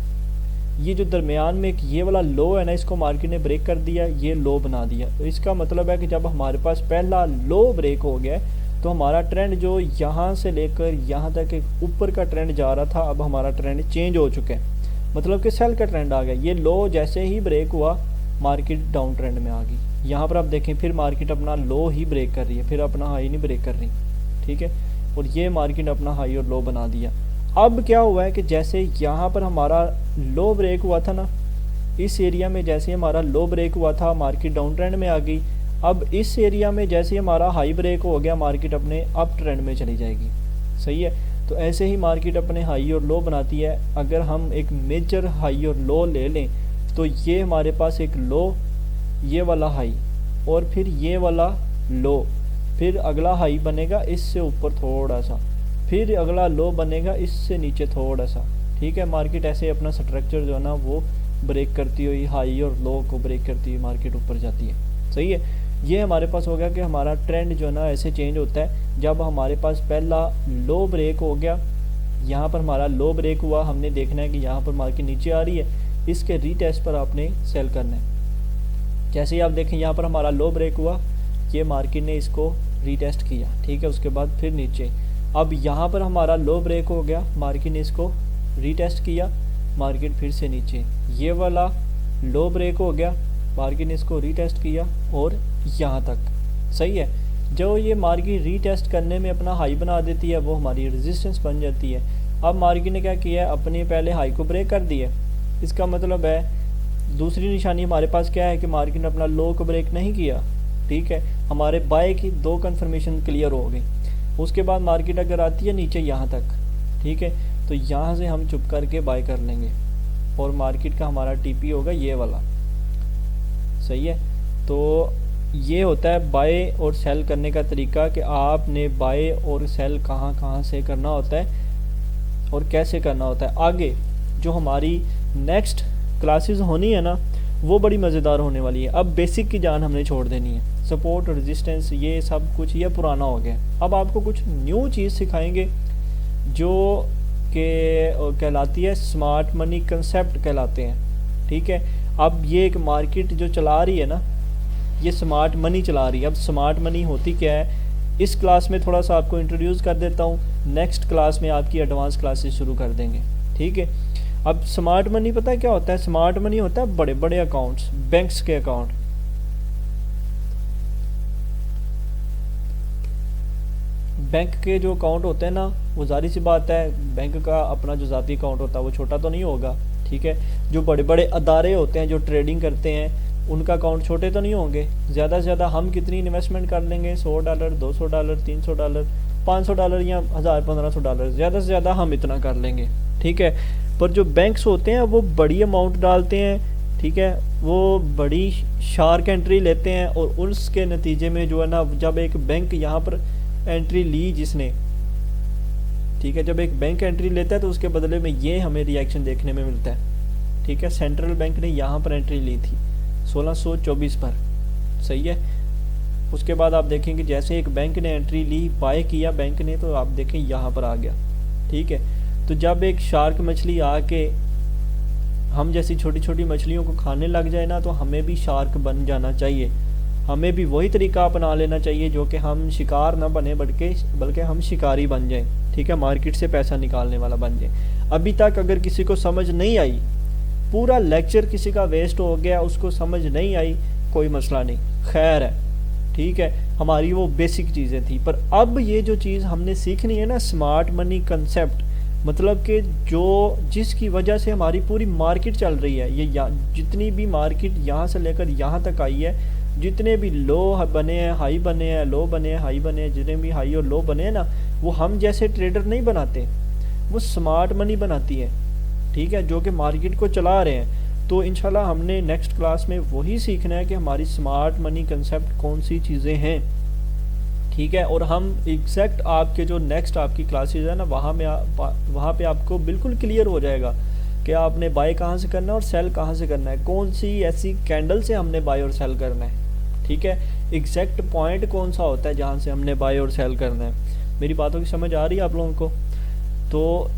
ये जो दरमियान में एक ये वाला लो है ना, इसको मार्केट ने ब्रेक कर दिया, ये लो बना दिया। तो इसका मतलब है कि जब हमारे पास पहला लो ब्रेक हो गया तो हमारा ट्रेंड जो यहाँ से लेकर यहाँ तक एक ऊपर का ट्रेंड जा रहा था, अब हमारा ट्रेंड चेंज हो चुका है, मतलब कि सेल का ट्रेंड आ गया। ये लो जैसे ही ब्रेक हुआ मार्केट डाउन ट्रेंड में आ गई। यहाँ पर आप देखें फिर मार्केट अपना लो ही ब्रेक कर रही है, फिर अपना हाई नहीं ब्रेक कर रही, ठीक है। और ये मार्केट अपना हाई और लो बना दिया। अब क्या हुआ है कि जैसे यहाँ पर हमारा लो ब्रेक हुआ था ना, इस एरिया में जैसे हमारा लो ब्रेक हुआ था मार्केट डाउन ट्रेंड में आ गई। अब इस एरिया में जैसे हमारा हाई ब्रेक हो गया मार्केट अपने अप ट्रेंड में चली जाएगी। सही है। तो ऐसे ही मार्केट अपने हाई और लो बनाती है। अगर हम एक मेजर हाई और लो ले लें तो ये हमारे पास एक लो, ये वाला हाई और फिर ये वाला लो, फिर अगला हाई बनेगा इससे ऊपर थोड़ा सा, फिर अगला लो बनेगा इससे नीचे थोड़ा सा, ठीक है। मार्केट ऐसे अपना स्ट्रक्चर जो है ना वो ब्रेक करती हुई, हाई और लो को ब्रेक करती हुई मार्केट ऊपर जाती है। सही है। ये हमारे पास हो गया कि हमारा ट्रेंड जो है ना ऐसे चेंज होता है जब हमारे पास पहला लो ब्रेक हो गया, यहाँ पर हमारा लो ब्रेक हुआ, हमने देखना है कि यहाँ पर मार्केट नीचे आ रही है, इसके रीटेस्ट पर आपने सेल करना है। जैसे ही आप देखें यहाँ पर हमारा लो ब्रेक हुआ, ये मार्केट ने इसको रीटेस्ट किया, ठीक है, उसके बाद फिर नीचे। अब यहाँ पर हमारा लो ब्रेक हो गया, मार्केट ने इसको रीटेस्ट किया, मार्केट फिर से नीचे। ये वाला लो ब्रेक हो गया, मार्केट ने इसको रीटेस्ट किया और यहाँ तक। सही है। जो ये मार्केट रीटेस्ट करने में अपना हाई बना देती है वो हमारी रेजिस्टेंस बन जाती है। अब मार्केट ने क्या किया है, अपने पहले हाई को ब्रेक कर दिया। इसका मतलब है दूसरी निशानी हमारे पास क्या है कि मार्केट ने अपना लो को ब्रेक नहीं किया, ठीक है। हमारे बाय की 2 कन्फर्मेशन क्लियर हो गई। उसके बाद मार्केट अगर आती है नीचे यहाँ तक, ठीक है, तो यहाँ से हम चुप करके बाय कर लेंगे और मार्केट का हमारा टीपी होगा ये वाला। सही है। तो ये होता है बाय और सेल करने का तरीका कि आपने बाय और सेल कहाँ कहाँ से करना होता है और कैसे करना होता है। आगे जो हमारी नेक्स्ट क्लासेस होनी है ना वो बड़ी मज़ेदार होने वाली है। अब बेसिक की जान हमने छोड़ देनी है, सपोर्ट रेजिस्टेंस ये सब कुछ ये पुराना हो गया। अब आपको कुछ न्यू चीज़ सिखाएंगे जो कि कहलाती है स्मार्ट मनी कंसेप्ट कहलाते हैं, ठीक है। अब ये एक मार्केट जो चला रही है ना, ये स्मार्ट मनी चला रही है। अब स्मार्ट मनी होती क्या है, इस क्लास में थोड़ा सा आपको इंट्रोड्यूस कर देता हूँ, नेक्स्ट क्लास में आपकी एडवांस क्लासेस शुरू कर देंगे, ठीक है। अब स्मार्ट मनी पता है क्या होता है, स्मार्ट मनी होता है बड़े बड़े अकाउंट्स, बैंक्स के अकाउंट। बैंक के जो अकाउंट होते हैं ना, वो जाहिर सी बात है बैंक का अपना जो ज़ाती अकाउंट होता है वो छोटा तो नहीं होगा, ठीक है। जो बड़े बड़े अदारे होते हैं जो ट्रेडिंग करते हैं उनका अकाउंट छोटे तो नहीं होंगे। ज़्यादा से ज़्यादा हम कितनी इन्वेस्टमेंट कर लेंगे, $100, $200, $300, $500 या $1000-1500, ज़्यादा से ज़्यादा हम इतना कर लेंगे, ठीक है। पर जो बैंक्स होते हैं वो बड़ी अमाउंट डालते हैं, ठीक है, वो बड़ी शार्क एंट्री लेते हैं और उसके नतीजे में जो है ना, जब एक बैंक यहाँ पर एंट्री ली जिसने, ठीक है, जब एक बैंक एंट्री लेता है तो उसके बदले में ये हमें रिएक्शन देखने में मिलता है, ठीक है। सेंट्रल बैंक ने यहाँ पर एंट्री ली थी 1624 पर, सही है। उसके बाद आप देखेंगे जैसे एक बैंक ने एंट्री ली, बाय किया बैंक ने, तो आप देखें यहाँ पर आ गया, ठीक है। तो जब एक शार्क मछली आके हम जैसी छोटी छोटी मछलियों को खाने लग जाए ना, तो हमें भी शार्क बन जाना चाहिए। हमें भी वही तरीका अपना लेना चाहिए जो कि हम शिकार ना बने बल्कि हम शिकारी बन जाएं, ठीक है, मार्केट से पैसा निकालने वाला बन जाए। अभी तक अगर किसी को समझ नहीं आई, पूरा लेक्चर किसी का वेस्ट हो गया, उसको समझ नहीं आई, कोई मसला नहीं, खैर है, ठीक है। हमारी वो बेसिक चीज़ें थी। पर अब ये जो चीज़ हमने सीखनी है ना, स्मार्ट मनी कंसेप्ट, मतलब कि जो जिसकी वजह से हमारी पूरी मार्केट चल रही है, ये जितनी भी मार्केट यहाँ से लेकर यहाँ तक आई है, जितने भी लो बने हैं, हाई बने हैं, लो बने हैं, हाई बने हैं, जितने भी हाई और लो बने हैं ना, वो हम जैसे ट्रेडर नहीं बनाते, वो स्मार्ट मनी बनाती है, ठीक है, जो कि मार्केट को चला रहे हैं। तो इंशाल्लाह हमने नेक्स्ट क्लास में वही सीखना है कि हमारी स्मार्ट मनी कंसेप्ट कौन सी चीज़ें हैं, ठीक है। और हम एग्जैक्ट आपके जो नेक्स्ट आपकी क्लासेज है ना, वहाँ पे आपको बिल्कुल क्लियर हो जाएगा कि आपने बाय कहाँ से करना है और सेल कहाँ से करना है, कौन सी ऐसी कैंडल से हमने बाय और सेल करना है, ठीक है। एग्जैक्ट पॉइंट कौन सा होता है जहाँ से हमने बाय और सेल करना है। मेरी बातों की समझ आ रही है आप लोगों को? तो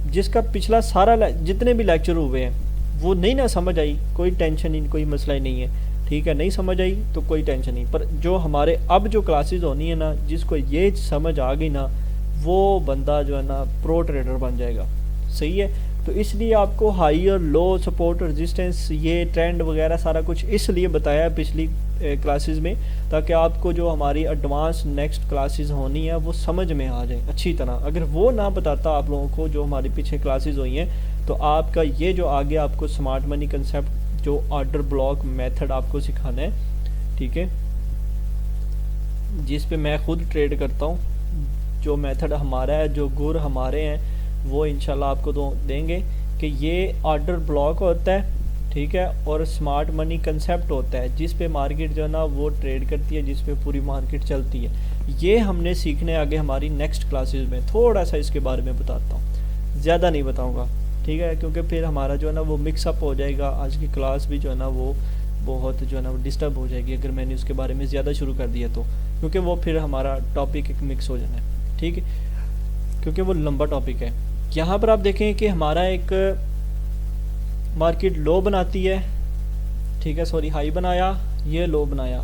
जिसका पिछला सारा जितने भी लेक्चर हुए हैं वो नहीं ना समझ आई, कोई टेंशन ही, कोई मसला ही नहीं है, ठीक है। नहीं समझ आई तो कोई टेंशन नहीं। पर जो हमारे अब जो क्लासेस होनी है ना, जिसको ये समझ आ गई ना, वो बंदा जो है ना प्रो ट्रेडर बन जाएगा, सही है। तो इसलिए आपको हाई और लो, सपोर्ट, रेजिस्टेंस, ये ट्रेंड वगैरह सारा कुछ इसलिए बताया पिछली क्लासेस में, ताकि आपको जो हमारी एडवांस नेक्स्ट क्लासेस होनी है वो समझ में आ जाए अच्छी तरह। अगर वो ना बताता आप लोगों को जो हमारी पीछे क्लासेस हुई हैं, तो आपका ये जो आगे आपको स्मार्ट मनी कंसेप्ट, जो ऑर्डर ब्लॉक मेथड आपको सिखाना है, ठीक है, जिस पे मैं खुद ट्रेड करता हूँ, जो मेथड हमारा है, जो गुर हमारे हैं, वो इंशाल्लाह आपको देंगे कि ये ऑर्डर ब्लॉक होता है, ठीक है, और स्मार्ट मनी कंसेप्ट होता है जिस पे मार्केट जो है ना वो ट्रेड करती है, जिस पे पूरी मार्केट चलती है। ये हमने सीखने आगे हमारी नेक्स्ट क्लासेस में थोड़ा सा इसके बारे में बताता हूँ, ज़्यादा नहीं बताऊँगा, ठीक है, क्योंकि फिर हमारा जो है ना वो मिक्सअप हो जाएगा। आज की क्लास भी जो है ना वो बहुत जो है ना वो डिस्टर्ब हो जाएगी अगर मैंने उसके बारे में ज़्यादा शुरू कर दिया तो, क्योंकि वो फिर हमारा टॉपिक एक मिक्स हो जाना है, ठीक है, क्योंकि वो लंबा टॉपिक है। यहाँ पर आप देखें कि हमारा एक मार्केट लो बनाती है, ठीक है, सॉरी हाई बनाया, ये लो बनाया,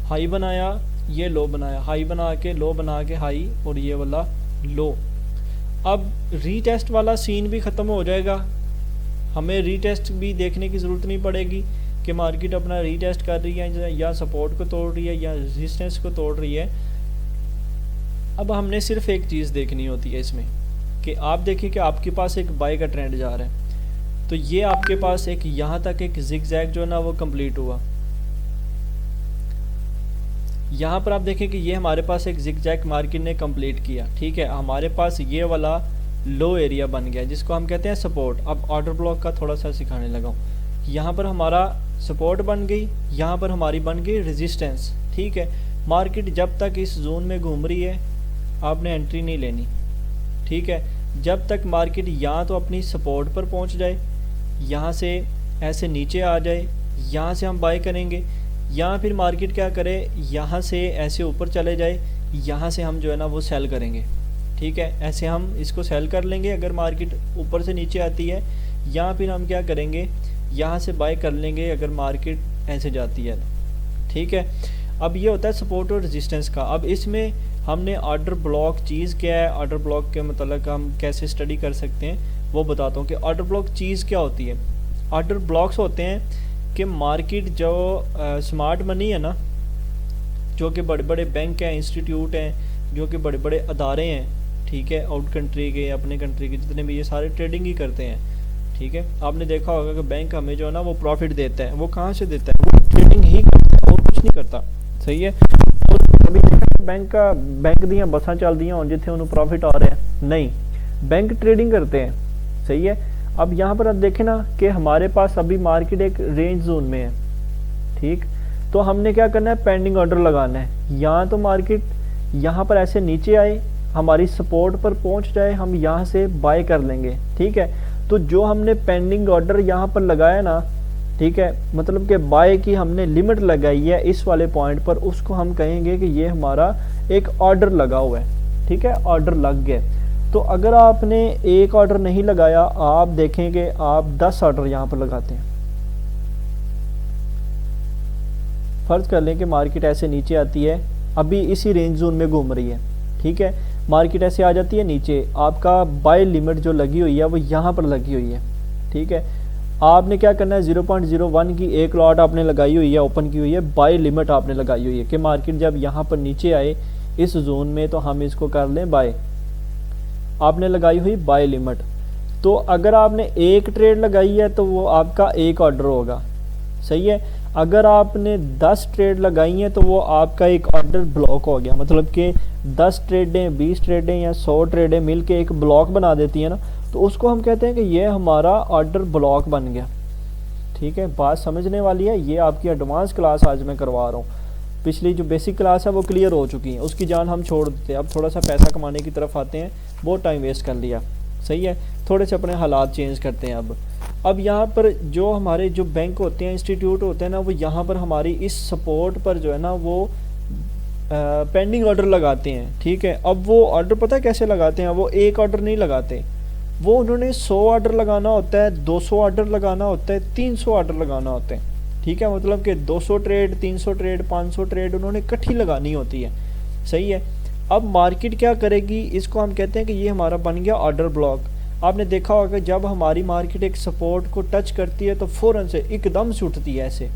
हाई बनाया, ये लो बनाया, हाई बना के लो बना के हाई, और ये वाला लो। अब रीटेस्ट वाला सीन भी ख़त्म हो जाएगा, हमें रीटेस्ट भी देखने की ज़रूरत नहीं पड़ेगी कि मार्केट अपना रीटेस्ट कर रही है या सपोर्ट को तोड़ रही है या रेजिस्टेंस को तोड़ रही है। अब हमने सिर्फ एक चीज़ देखनी होती है इसमें कि आप देखिए कि आपके पास एक बाय का ट्रेंड जा रहा है, तो ये आपके पास एक यहाँ तक एक जिगजैग जो है ना वो कंप्लीट हुआ। यहाँ पर आप देखें कि ये हमारे पास एक जिगजैग मार्केट ने कंप्लीट किया, ठीक है, हमारे पास ये वाला लो एरिया बन गया जिसको हम कहते हैं सपोर्ट। अब ऑर्डर ब्लॉक का थोड़ा सा सिखाने लगा हूँ। यहाँ पर हमारा सपोर्ट बन गई, यहाँ पर हमारी बन गई रेजिस्टेंस, ठीक है। मार्केट जब तक इस जोन में घूम रही है आपने एंट्री नहीं लेनी, ठीक है, जब तक मार्केट यहाँ तो अपनी सपोर्ट पर पहुँच जाए, यहाँ से ऐसे नीचे आ जाए, यहाँ से हम बाय करेंगे, या फिर मार्केट क्या करे यहाँ से ऐसे ऊपर चले जाए, यहाँ से हम जो है ना वो सेल करेंगे, ठीक है, ऐसे हम इसको सेल कर लेंगे अगर मार्केट ऊपर से नीचे आती है, या फिर हम क्या करेंगे यहाँ से बाय कर लेंगे अगर मार्केट ऐसे जाती है, ठीक है। अब ये होता है सपोर्ट और रेजिस्टेंस का। अब इसमें हमने ऑर्डर ब्लॉक चीज़ क्या है, ऑर्डर ब्लॉक के मतलब हम कैसे स्टडी कर सकते हैं वो बताता हूँ कि ऑर्डर ब्लॉक चीज़ क्या होती है। ऑर्डर ब्लॉक्स होते हैं कि मार्केट जो स्मार्ट मनी है ना, जो कि बड़े बड़े बैंक हैं, इंस्टीट्यूट हैं, जो कि बड़े बड़े अदारे हैं, ठीक है, आउट कंट्री के अपने कंट्री के जितने भी, ये सारे ट्रेडिंग ही करते हैं, ठीक है। आपने देखा होगा कि बैंक हमें जो है ना वो प्रॉफिट देता है, वो कहाँ से देता है, वो ट्रेडिंग ही करता है और कुछ नहीं करता, सही है। और कभी बैंक दियाँ बसां चल दियाँ हों जिथे उन्होंने प्रॉफिट आ रहे हैं, नहीं, बैंक ट्रेडिंग करते हैं, सही है। अब यहाँ पर आप देखें ना कि हमारे पास अभी मार्केट एक रेंज जोन में है, ठीक, तो हमने क्या करना है, पेंडिंग ऑर्डर लगाना है। यहाँ तो मार्केट यहाँ पर ऐसे नीचे आए, हमारी सपोर्ट पर पहुँच जाए, हम यहाँ से बाय कर लेंगे, ठीक है। तो जो हमने पेंडिंग ऑर्डर यहाँ पर लगाया ना, ठीक है, मतलब कि बाय की हमने लिमिट लगाई है इस वाले पॉइंट पर, उसको हम कहेंगे कि ये हमारा एक ऑर्डर लगा हुआ है, ठीक है, ऑर्डर लग गया। तो अगर आपने एक ऑर्डर नहीं लगाया, आप देखेंगे आप 10 ऑर्डर यहाँ पर लगाते हैं। फर्ज कर लें कि मार्केट ऐसे नीचे आती है, अभी इसी रेंज जोन में घूम रही है, ठीक है, मार्केट ऐसे आ जाती है नीचे, आपका बाय लिमिट जो लगी हुई है वो यहाँ पर लगी हुई है, ठीक है। आपने क्या करना है, 0.01 की एक लॉट आपने लगाई हुई है, ओपन की हुई है, बाय लिमिट आपने लगाई हुई है कि मार्केट जब यहाँ पर नीचे आए इस जोन में तो हम इसको कर लें बाय, आपने लगाई हुई बाय लिमिट। तो अगर आपने एक ट्रेड लगाई है तो वो आपका एक ऑर्डर होगा, सही है। अगर आपने 10 ट्रेड लगाई हैं तो वो आपका एक ऑर्डर ब्लॉक हो गया, मतलब कि 10 ट्रेडें, 20 ट्रेडें या 100 ट्रेडें मिलके एक ब्लॉक बना देती है ना, तो उसको हम कहते हैं कि ये हमारा ऑर्डर ब्लॉक बन गया, ठीक है। बात समझने वाली है, ये आपकी एडवांस क्लास आज मैं करवा रहा हूँ, पिछली जो बेसिक क्लास है वो क्लियर हो चुकी है, उसकी जान हम छोड़ देते हैं। अब थोड़ा सा पैसा कमाने की तरफ आते हैं, बहुत टाइम वेस्ट कर लिया, सही है, थोड़े से अपने हालात चेंज करते हैं। अब यहाँ पर जो हमारे जो बैंक होते हैं, इंस्टीट्यूट होते हैं ना, वो यहाँ पर हमारी इस सपोर्ट पर जो है ना वो पेंडिंग ऑर्डर लगाते हैं, ठीक है। अब वो ऑर्डर पता है कैसे लगाते हैं, वो एक ऑर्डर नहीं लगाते, वो उन्होंने 100 ऑर्डर लगाना होता है, 200 ऑर्डर लगाना होता है, 300 ऑर्डर लगाना होता है, ठीक है, मतलब कि 200 ट्रेड, 300 ट्रेड, 500 ट्रेड उन्होंने इकट्ठी लगानी होती है, सही है। अब मार्केट क्या करेगी, इसको हम कहते हैं कि ये हमारा बन गया ऑर्डर ब्लॉक। आपने देखा होगा जब हमारी मार्केट एक सपोर्ट को टच करती है तो फ़ौरन से एकदम से उठती है ऐसे,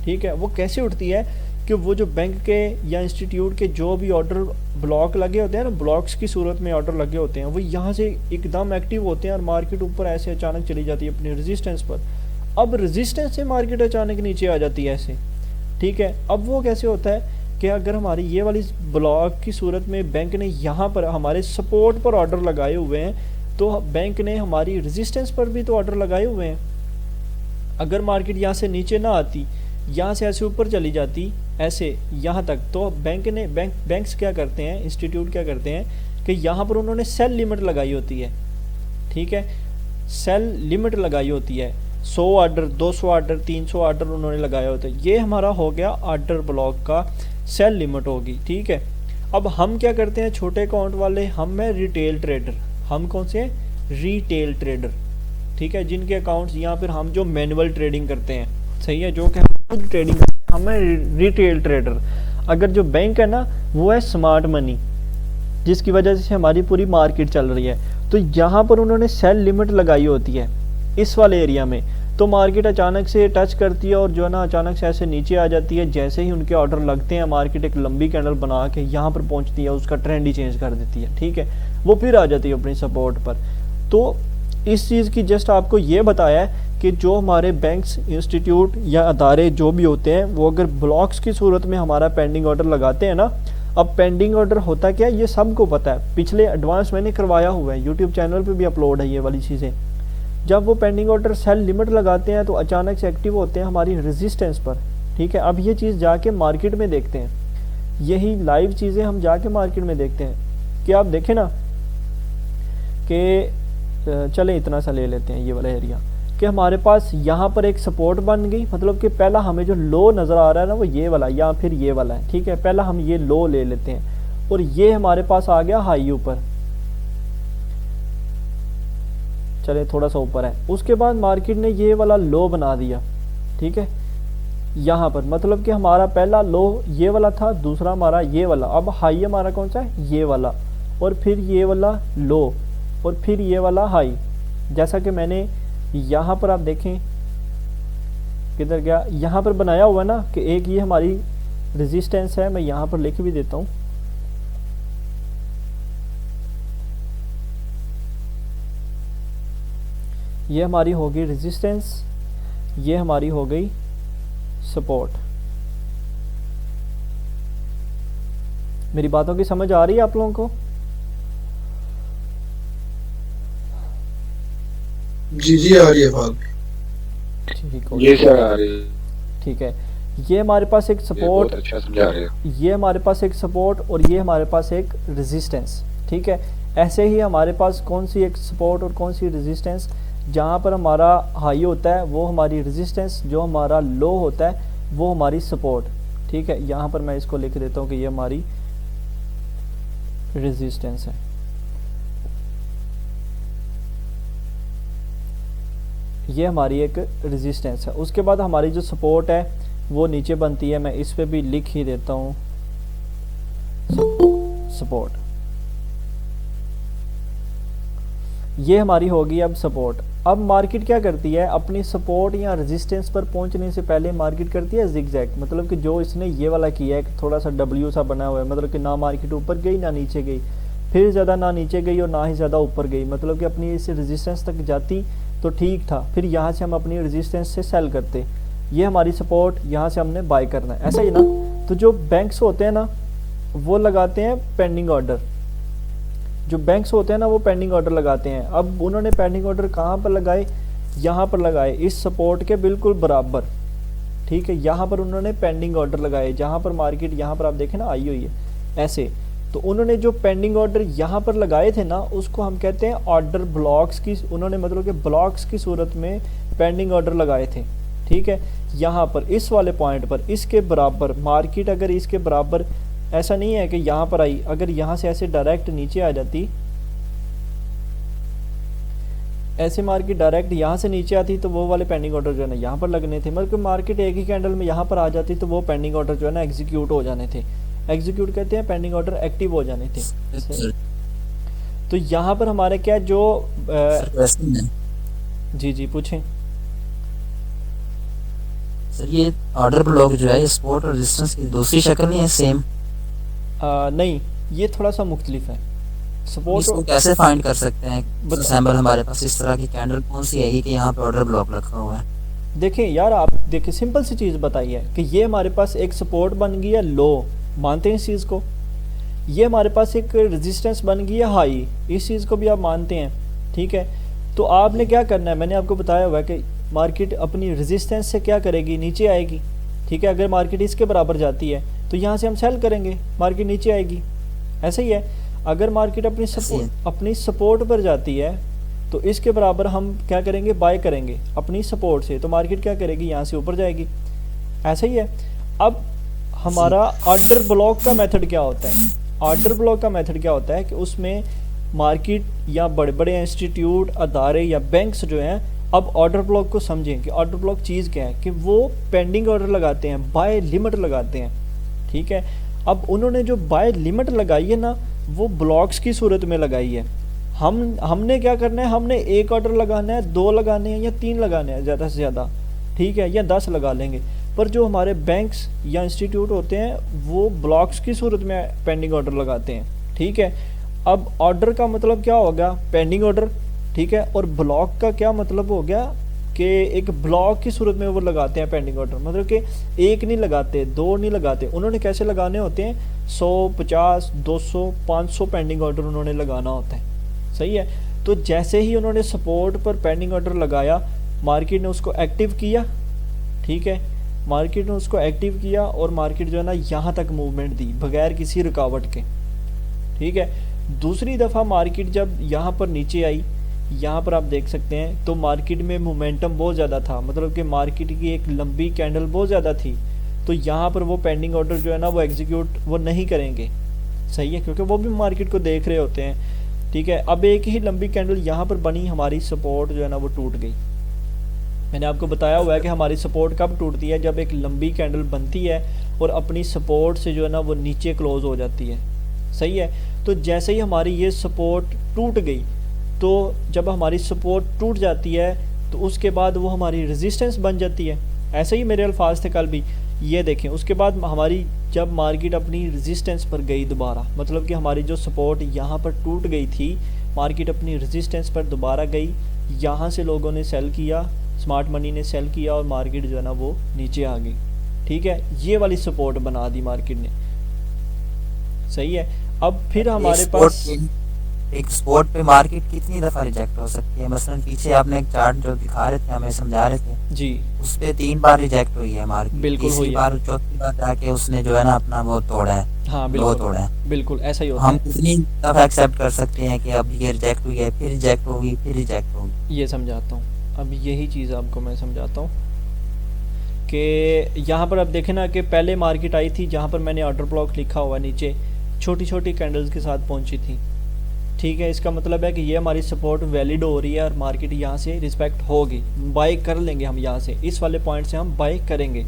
ठीक है। वो कैसे उठती है कि वो जो बैंक के या इंस्टीट्यूट के जो भी ऑर्डर ब्लॉक लगे होते हैं ना, ब्लॉक्स की सूरत में ऑर्डर लगे होते हैं, वो यहाँ से एकदम एक्टिव होते हैं और मार्केट ऊपर ऐसे अचानक चली जाती है अपनी रेजिस्टेंस पर। अब रेजिस्टेंस से मार्केट अचानक नीचे आ जाती है ऐसे, ठीक है। अब वो कैसे होता है कि अगर हमारी ये वाली ब्लॉक की सूरत में बैंक ने यहाँ पर हमारे सपोर्ट पर ऑर्डर लगाए हुए हैं, तो बैंक ने हमारी रेजिस्टेंस पर भी तो ऑर्डर लगाए हुए हैं। अगर मार्केट यहाँ से नीचे ना आती, यहाँ से ऐसे ऊपर चली जाती ऐसे यहाँ तक, तो बैंक्स क्या करते हैं, इंस्टीट्यूट क्या करते हैं कि यहाँ पर उन्होंने सेल लिमिट लगाई होती है, ठीक है, सेल लिमिट लगाई होती है। 100 आर्डर, 200 आर्डर, 300 आर्डर उन्होंने लगाए होते। ये हमारा हो गया आर्डर ब्लॉक का सेल लिमिट होगी, ठीक है। अब हम क्या करते हैं छोटे अकाउंट वाले, हम हैं रिटेल ट्रेडर। हम कौन से हैं? रिटेल ट्रेडर, ठीक है, जिनके अकाउंट्स या फिर हम जो मैनुअल ट्रेडिंग करते हैं, सही है, जो कि हम खुद ट्रेडिंग करते हैं, हम हैं रिटेल ट्रेडर। अगर जो बैंक है ना वो है स्मार्ट मनी, जिसकी वजह से हमारी पूरी मार्केट चल रही है। तो यहाँ पर उन्होंने सेल लिमिट लगाई होती है इस वाले एरिया में, तो मार्केट अचानक से टच करती है और जो है ना अचानक से ऐसे नीचे आ जाती है। जैसे ही उनके ऑर्डर लगते हैं मार्केट एक लंबी कैंडल बना के यहाँ पर पहुँचती है, उसका ट्रेंड ही चेंज कर देती है, ठीक है, वो फिर आ जाती है अपनी सपोर्ट पर। तो इस चीज़ की जस्ट आपको ये बताया है कि जो हमारे बैंक्स, इंस्टीट्यूट या अदारे जो भी होते हैं, वो अगर ब्लॉक्स की सूरत में हमारा पेंडिंग ऑर्डर लगाते हैं ना, अब पेंडिंग ऑर्डर होता क्या है ये सबको पता है, पिछले एडवांस मैंने करवाया हुआ है, यूट्यूब चैनल पे भी अपलोड है ये वाली चीज़ें। जब वो पेंडिंग ऑर्डर सेल लिमिट लगाते हैं तो अचानक से एक्टिव होते हैं हमारी रेजिस्टेंस पर, ठीक है। अब ये चीज़ जाके मार्केट में देखते हैं, यही लाइव चीज़ें हम जाके मार्केट में देखते हैं कि आप देखें ना कि चलें इतना सा ले लेते हैं ये वाला एरिया, कि हमारे पास यहाँ पर एक सपोर्ट बन गई, मतलब कि पहला हमें जो लो नज़र आ रहा है ना वो ये वाला या फिर ये वाला है, ठीक है। पहला हम ये लो ले लेते हैं और ये हमारे पास आ गया हाई ऊपर, चले थोड़ा सा ऊपर है। उसके बाद मार्केट ने ये वाला लो बना दिया, ठीक है, यहाँ पर, मतलब कि हमारा पहला लो ये वाला था, दूसरा हमारा ये वाला, अब हाई हमारा कौन सा है? ये वाला, और फिर ये वाला लो, और फिर ये वाला हाई। जैसा कि मैंने यहाँ पर आप देखें किधर गया, यहाँ पर बनाया हुआ है ना कि एक ये हमारी रेजिस्टेंस है, मैं यहाँ पर लिख भी देता हूँ, ये हमारी हो गई रेजिस्टेंस, ये हमारी हो गई सपोर्ट। मेरी बातों की समझ आ रही है आप लोगों को? जी जी आ रही है बात। ठीक हो ये सर आ रही है। ठीक है, ये हमारे पास एक ये सपोर्ट, बहुत अच्छा समझा रहे हो। ये हमारे पास एक सपोर्ट और ये हमारे पास एक रेजिस्टेंस, ठीक है। ऐसे ही हमारे पास कौन सी एक सपोर्ट और कौन सी रेजिस्टेंस, जहाँ पर हमारा हाई होता है वो हमारी रेजिस्टेंस, जो हमारा लो होता है वो हमारी सपोर्ट, ठीक है। यहाँ पर मैं इसको लिख देता हूँ कि ये हमारी रेजिस्टेंस है, ये हमारी एक रेजिस्टेंस है। उसके बाद हमारी जो सपोर्ट है वो नीचे बनती है, मैं इस पे भी लिख ही देता हूँ सपोर्ट, ये हमारी होगी अब सपोर्ट। अब मार्केट क्या करती है, अपनी सपोर्ट या रेजिस्टेंस पर पहुंचने से पहले मार्केट करती है जिगजैग, मतलब कि जो इसने ये वाला किया है कि थोड़ा सा डब्ल्यू सा बना हुआ है, मतलब कि ना मार्केट ऊपर गई ना नीचे गई, फिर ज़्यादा ना नीचे गई और ना ही ज़्यादा ऊपर गई, मतलब कि अपनी इस रेजिस्टेंस तक जाती तो ठीक था, फिर यहाँ से हम अपनी रेजिस्टेंस से सेल करते, ये हमारी सपोर्ट, यहाँ से हमने बाय करना है, ऐसा ही ना। तो जो बैंक्स होते हैं ना वो लगाते हैं पेंडिंग ऑर्डर, जो बैंक्स होते हैं ना वो पेंडिंग ऑर्डर लगाते हैं। अब उन्होंने पेंडिंग ऑर्डर कहाँ पर लगाए, यहाँ पर लगाए, इस सपोर्ट के बिल्कुल बराबर, ठीक है। यहाँ पर उन्होंने पेंडिंग ऑर्डर लगाए, जहाँ पर मार्केट यहाँ पर आप देखें ना आई हुई है ऐसे, तो उन्होंने जो पेंडिंग ऑर्डर यहाँ पर लगाए थे ना उसको हम कहते हैं ऑर्डर ब्लॉक्स की, उन्होंने मतलब कि ब्लॉक्स की सूरत में पेंडिंग ऑर्डर लगाए थे, ठीक है। यहाँ पर इस वाले पॉइंट पर इसके बराबर मार्केट अगर इसके बराबर, ऐसा नहीं है कि यहाँ पर आई, अगर यहाँ से ऐसे डायरेक्ट नीचे आ जाती, ऐसे मार्केट डायरेक्ट यहाँ से नीचे आती तो वो वाले पेंडिंग ऑर्डर जो है ना यहाँ पर लगने थे, मतलब मार्केट एक ही कैंडल में यहाँ पर आ जाती तो वो पेंडिंग ऑर्डर जो है ना एग्जीक्यूट हो जाने थे। एग्जीक्यूट कहते हैं पेंडिंग ऑर्डर एक्टिव हो जाने थे। तो यहाँ पर हमारे क्या जो जी जी पूछें सर, ये ऑर्डर ब्लॉक जो है सपोर्ट और रेजिस्टेंस की दूसरी शक्ल नहीं है सेम? नहीं, ये थोड़ा सा मुख्तलिफ है। सपोर्ट इसको कैसे फाइंड कर सकते हैं? एग्जांपल हमारे पास इस तरह की कैंडल कौन सी है कि यहाँ पे ऑर्डर ब्लॉक रखा हुआ है? देखें यार, आप देखिए सिंपल सी चीज़ बताइए कि ये हमारे पास एक सपोर्ट बन गई है लो, मानते हैं इस चीज़ को, ये हमारे पास एक रेजिस्टेंस बन गई है हाई, इस चीज़ को भी आप मानते हैं, ठीक है। तो आपने क्या करना है, मैंने आपको बताया हुआ है कि मार्केट अपनी रेजिस्टेंस से क्या करेगी, नीचे आएगी, ठीक है। अगर मार्केट इसके बराबर जाती है तो यहाँ से हम सेल करेंगे, मार्केट नीचे आएगी, ऐसा ही है। अगर मार्केट अपनी सपोर्ट पर जाती है तो इसके बराबर हम क्या करेंगे, बाय करेंगे अपनी सपोर्ट से, तो मार्केट क्या करेगी, यहाँ से ऊपर जाएगी। ऐसा ही है। अब हमारा ऑर्डर ब्लॉक का मेथड क्या होता है, ऑर्डर ब्लॉक का मेथड क्या होता है कि उसमें मार्केट या बड़े बड़े इंस्टीट्यूट, अदारे या बैंक्स जो हैं, अब ऑर्डर ब्लॉक को समझें कि ऑर्डर ब्लॉक चीज़ क्या है, कि वो पेंडिंग ऑर्डर लगाते हैं, बाय लिमिट लगाते हैं। ठीक है, अब उन्होंने जो बाय लिमिट लगाई है ना, वो ब्लॉक्स की सूरत में लगाई है। हमने क्या करना है, हमने एक ऑर्डर लगाना है, 2 लगाने हैं या 3 लगाने हैं ज़्यादा से ज़्यादा, ठीक है, या 10 लगा लेंगे। पर जो हमारे बैंक्स या इंस्टीट्यूट होते हैं वो ब्लॉक्स की सूरत में पेंडिंग ऑर्डर लगाते हैं। ठीक है, अब ऑर्डर का मतलब क्या होगा, पेंडिंग ऑर्डर। ठीक है, और ब्लॉक का क्या मतलब हो गया कि एक ब्लॉक की सूरत में वो लगाते हैं पेंडिंग ऑर्डर, मतलब कि एक नहीं लगाते, 2 नहीं लगाते, उन्होंने कैसे लगाने होते हैं, 100, 50, 200, 500 पेंडिंग ऑर्डर उन्होंने लगाना होता है। सही है, तो जैसे ही उन्होंने सपोर्ट पर पेंडिंग ऑर्डर लगाया, मार्केट ने उसको एक्टिव किया। ठीक है, मार्केट ने उसको एक्टिव किया और मार्केट जो है ना यहाँ तक मूवमेंट दी बगैर किसी रुकावट के। ठीक है, दूसरी दफ़ा मार्केट जब यहाँ पर नीचे आई, यहाँ पर आप देख सकते हैं, तो मार्केट में मोमेंटम बहुत ज़्यादा था, मतलब कि मार्केट की एक लंबी कैंडल बहुत ज़्यादा थी, तो यहाँ पर वो पेंडिंग ऑर्डर जो है ना वो एग्जीक्यूट वो नहीं करेंगे। सही है, क्योंकि वो भी मार्केट को देख रहे होते हैं। ठीक है, अब एक ही लंबी कैंडल यहाँ पर बनी, हमारी सपोर्ट जो है ना वो टूट गई। मैंने आपको बताया हुआ है कि हमारी सपोर्ट कब टूटती है, जब एक लंबी कैंडल बनती है और अपनी सपोर्ट से जो है ना वो नीचे क्लोज हो जाती है। सही है, तो जैसे ही हमारी ये सपोर्ट टूट गई, तो जब हमारी सपोर्ट टूट जाती है तो उसके बाद वो हमारी रेजिस्टेंस बन जाती है। ऐसे ही मेरे अल्फाज थे कल भी, ये देखें, उसके बाद हमारी जब मार्केट अपनी रेजिस्टेंस पर गई दोबारा, मतलब कि हमारी जो सपोर्ट यहाँ पर टूट गई थी, मार्केट अपनी रेजिस्टेंस पर दोबारा गई, यहाँ से लोगों ने सेल किया, स्मार्ट मनी ने सेल किया और मार्केट जो है ना वो नीचे आ गई। ठीक है, ये वाली सपोर्ट बना दी मार्केट ने। सही है, अब फिर हमारे पास एक स्पॉट पे मार्केट कितनी दफा रिजेक्ट हो सकती है, मसलन पीछे आपने एक चार्ट जो दिखा रहे थे, हमें समझा रहे थे जी, उस पे 3 बार रिजेक्ट हुई है मार्केट, बिल्कुल हुई है। बार चौथी बार जाके उसने जो है ना अपना वो तोड़ा है, हाँ लो तोड़ा है। बिल्कुल ऐसा ही होता हम है। कितनी दफा एक्सेप्ट कर सकते हैं कि अब ये रिजेक्ट हुई है, फिर रिजेक्ट होगी, फिर रिजेक्ट होगी। ये समझाता हूँ, अब यही चीज़ आपको मैं समझाता हूँ कि यहाँ पर अब देखें ना कि पहले मार्केट आई थी, जहाँ पर मैंने ऑर्डर ब्लॉक लिखा हुआ नीचे, छोटी छोटी कैंडल्स के साथ पहुँची थी। ठीक है, इसका मतलब है कि ये हमारी सपोर्ट वैलिड हो रही है और मार्केट यहाँ से रिस्पेक्ट होगी, बाय कर लेंगे हम यहाँ से, इस वाले पॉइंट से हम बाय करेंगे।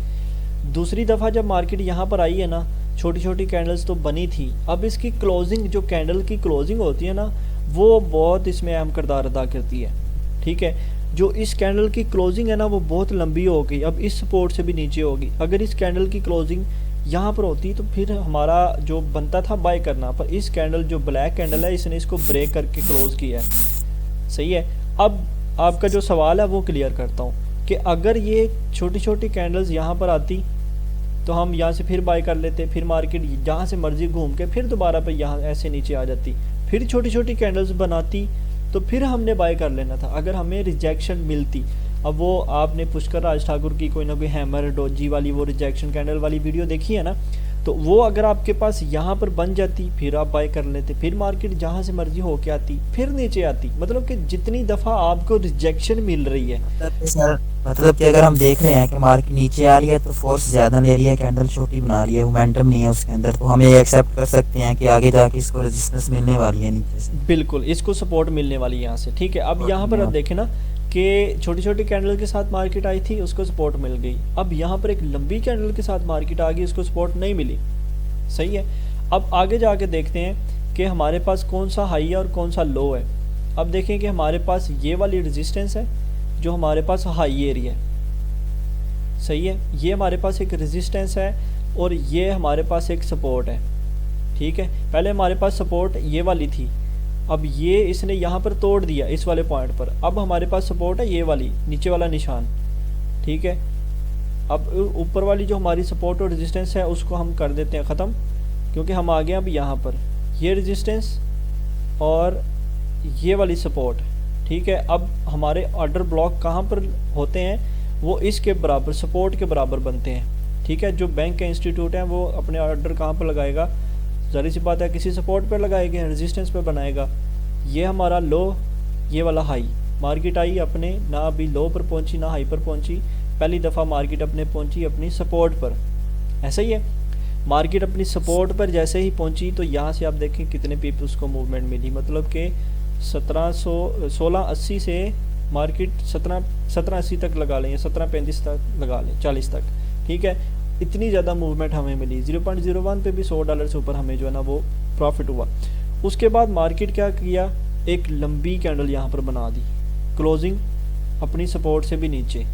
दूसरी दफ़ा जब मार्केट यहाँ पर आई है ना, छोटी छोटी कैंडल्स तो बनी थी, अब इसकी क्लोजिंग, जो कैंडल की क्लोजिंग होती है ना, वो बहुत इसमें अहम किरदार अदा करती है। ठीक है, जो इस कैंडल की क्लोजिंग है ना वो बहुत लंबी हो गई, अब इस सपोर्ट से भी नीचे होगी। अगर इस कैंडल की क्लोजिंग यहाँ पर होती तो फिर हमारा जो बनता था बाय करना, पर इस कैंडल जो ब्लैक कैंडल है इसने इसको ब्रेक करके क्लोज किया है। सही है, अब आपका जो सवाल है वो क्लियर करता हूँ कि अगर ये छोटी छोटी कैंडल्स यहाँ पर आती तो हम यहाँ से फिर बाय कर लेते, फिर मार्केट जहाँ से मर्जी घूम के फिर दोबारा पर यहाँ ऐसे नीचे आ जाती, फिर छोटी छोटी कैंडल्स बनाती तो फिर हमने बाय कर लेना था अगर हमें रिजेक्शन मिलती। अब वो आपने पुष्कर राज ठाकुर की कोई ना कोई हैमर डोजी वाली वो रिजेक्शन कैंडल वाली वीडियो देखी है ना, तो वो अगर आपके पास यहाँ पर बन जाती फिर आप बाय कर लेते, फिर मार्केट जहाँ से मर्जी होके आती फिर नीचे आती। मतलब कि जितनी दफ़ा आपको रिजेक्शन मिल रही है, मतलब कि अगर हम देख रहे हैं कि मार्केट नीचे आ रही है तो फोर्स ज़्यादा ले रही है, कैंडल छोटी बना रही है, मोमेंटम नहीं है उसके अंदर, तो हम ये एक्सेप्ट कर सकते हैं कि आगे जाके इसको रेजिस्टेंस मिलने वाली है नीचे से। बिल्कुल इसको सपोर्ट मिलने वाली है यहाँ से। ठीक है, अब यहाँ पर आप देखें ना कि छोटी छोटी कैंडल के साथ मार्केट आई थी, उसको सपोर्ट मिल गई। अब यहाँ पर एक लंबी कैंडल के साथ मार्केट आ गई, उसको सपोर्ट नहीं मिली। सही है, अब आगे जाके देखते हैं कि हमारे पास कौन सा हाई है और कौन सा लो है। अब देखें कि हमारे पास ये वाली रेजिस्टेंस है जो हमारे पास हाई एरिया है। सही है, ये हमारे पास एक रेजिस्टेंस है और ये हमारे पास एक सपोर्ट है। ठीक है, पहले हमारे पास सपोर्ट ये वाली थी, अब ये इसने यहाँ पर तोड़ दिया इस वाले पॉइंट पर, अब हमारे पास सपोर्ट है ये वाली नीचे वाला निशान। ठीक है, अब ऊपर वाली जो हमारी सपोर्ट और रेजिस्टेंस है उसको हम कर देते हैं ख़त्म, क्योंकि हम आ गए अब यहाँ पर ये रेजिस्टेंस और ये वाली सपोर्ट। ठीक है, अब हमारे ऑर्डर ब्लॉक कहाँ पर होते हैं, वो इसके बराबर सपोर्ट के बराबर बनते हैं। ठीक है, जो बैंक के इंस्टीट्यूट हैं वो अपने ऑर्डर कहाँ पर लगाएगा, ज़ाहिर सी बात है किसी सपोर्ट पर लगाएगा, रेजिस्टेंस पर बनाएगा। ये हमारा लो ये वाला हाई, मार्केट आई अपने ना अभी लो पर पहुंची ना हाई पर पहुंची, पहली दफ़ा मार्केट अपने पहुंची अपनी सपोर्ट पर। ऐसा ही है, मार्केट अपनी सपोर्ट पर जैसे ही पहुंची तो यहाँ से आप देखें कितने पिप उसको मूवमेंट मिली, मतलब कि 1680 से मार्केट 1780 तक लगा लें, 1735 तक लगा लें, 40 तक, ठीक है। इतनी ज़्यादा मूवमेंट हमें मिली, 0.01 पे भी $100 से ऊपर हमें जो है ना वो प्रॉफिट हुआ। उसके बाद मार्केट क्या किया, एक लंबी कैंडल यहाँ पर बना दी, क्लोजिंग अपनी सपोर्ट से भी नीचे।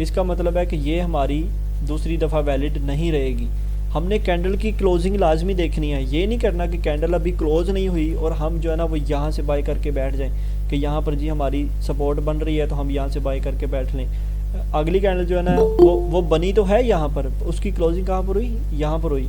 इसका मतलब है कि ये हमारी दूसरी दफ़ा वैलिड नहीं रहेगी। हमने कैंडल की क्लोजिंग लाजमी देखनी है, ये नहीं करना कि कैंडल अभी क्लोज नहीं हुई और हम जो है ना वो यहाँ से बाय करके बैठ जाएं कि यहाँ पर जी हमारी सपोर्ट बन रही है तो हम यहाँ से बाय करके बैठ लें। अगली कैंडल जो है ना वो बनी तो है यहाँ पर, उसकी क्लोजिंग कहाँ पर हुई, यहाँ पर हुई।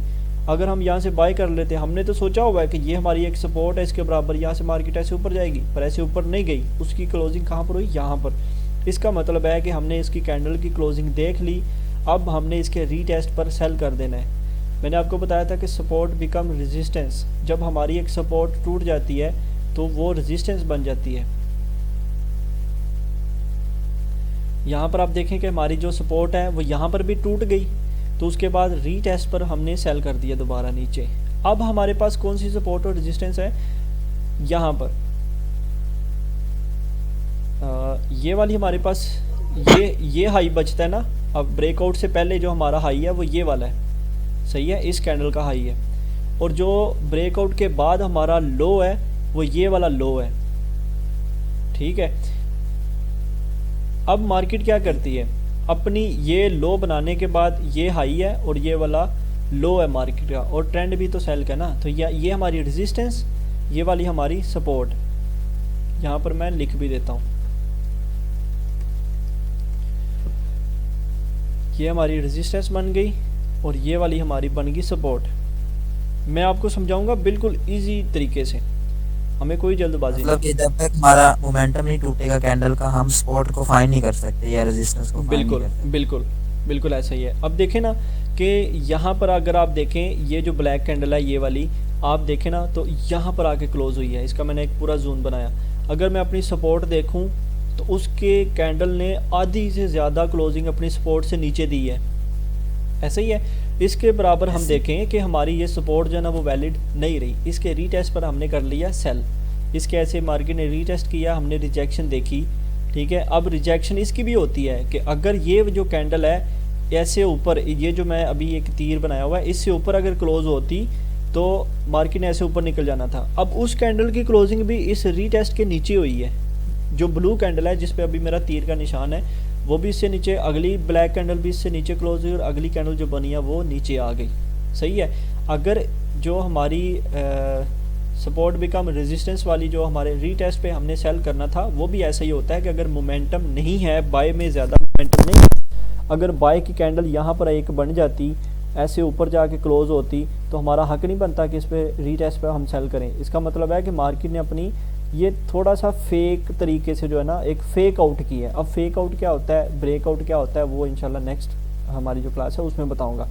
अगर हम यहाँ से बाय कर लेते, हमने तो सोचा हुआ है कि ये हमारी एक सपोर्ट है, इसके बराबर यहाँ से मार्केट ऐसे ऊपर जाएगी, पर ऐसे ऊपर नहीं गई, उसकी क्लोजिंग कहाँ पर हुई, यहाँ पर। इसका मतलब है कि हमने इसकी कैंडल की क्लोजिंग देख ली, अब हमने इसके रीटेस्ट पर सेल कर देना है। मैंने आपको बताया था कि सपोर्ट बिकम रेजिस्टेंस, जब हमारी एक सपोर्ट टूट जाती है तो वो रेजिस्टेंस बन जाती है। यहाँ पर आप देखें कि हमारी जो सपोर्ट है वो यहाँ पर भी टूट गई, तो उसके बाद रीटेस्ट पर हमने सेल कर दिया दोबारा नीचे। अब हमारे पास कौन सी सपोर्ट और रेजिस्टेंस है, यहाँ पर ये वाली हमारे पास ये हाई बचता है ना। अब ब्रेकआउट से पहले जो हमारा हाई है वो ये वाला है, सही है, इस कैंडल का हाई है, और जो ब्रेकआउट के बाद हमारा लो है वो ये वाला लो है, ठीक है। अब मार्केट क्या करती है, अपनी ये लो बनाने के बाद ये हाई है और ये वाला लो है मार्केट का, और ट्रेंड भी तो सेल का ना, तो ये हमारी रेजिस्टेंस, ये वाली हमारी सपोर्ट। यहाँ पर मैं लिख भी देता हूँ, ये हमारी रेजिस्टेंस बन गई और ये वाली हमारी बन गई सपोर्ट। मैं आपको समझाऊंगा बिल्कुल इजी तरीके से, हमें कोई जल्दबाजी मतलब कि जब तक हमारा मोमेंटम नहीं टूटेगा कैंडल का, हम सपोर्ट को फाइंड नहीं कर सकते या रेजिस्टेंस को फाइंड नहीं बिल्कुल कर सकते। बिल्कुल बिल्कुल ऐसा ही है। अब देखें ना कि यहाँ पर अगर आप देखें ये जो ब्लैक कैंडल है ये वाली, आप देखें ना तो यहाँ पर आके क्लोज हुई है, इसका मैंने एक पूरा जून बनाया। अगर मैं अपनी सपोर्ट देखूँ तो उसके कैंडल ने आधी से ज़्यादा क्लोजिंग अपनी सपोर्ट से नीचे दी है, ऐसा ही है। इसके बराबर हम देखें कि हमारी ये सपोर्ट जो है ना वो वैलिड नहीं रही, इसके रीटेस्ट पर हमने कर लिया सेल। इसके ऐसे मार्केट ने रीटेस्ट किया, हमने रिजेक्शन देखी, ठीक है। अब रिजेक्शन इसकी भी होती है कि अगर ये जो कैंडल है ऐसे ऊपर, ये जो मैं अभी एक तीर बनाया हुआ है, इससे ऊपर अगर क्लोज होती तो मार्केट ने ऐसे ऊपर निकल जाना था। अब उस कैंडल की क्लोजिंग भी इस रीटेस्ट के नीचे हुई है, जो ब्लू कैंडल है जिस पे अभी मेरा तीर का निशान है वो भी इससे नीचे, अगली ब्लैक कैंडल भी इससे नीचे क्लोज हुई और अगली कैंडल जो बनी है वो नीचे आ गई, सही है। अगर जो हमारी सपोर्ट बिकम रेजिस्टेंस वाली जो हमारे रीटेस्ट पे हमने सेल करना था वो भी ऐसा ही होता है कि अगर मोमेंटम नहीं है, बाय में ज़्यादा मोमेंटम नहीं, अगर बाय की कैंडल यहाँ पर एक बन जाती, ऐसे ऊपर जाके क्लोज होती, तो हमारा हक नहीं बनता कि इस पर रीटेस्ट पे हम सेल करें। इसका मतलब है कि मार्केट ने अपनी ये थोड़ा सा फेक तरीके से जो है ना एक फेक आउट की है। अब फेक आउट क्या होता है, ब्रेकआउट क्या होता है, वो इंशाल्लाह नेक्स्ट हमारी जो क्लास है उसमें बताऊंगा,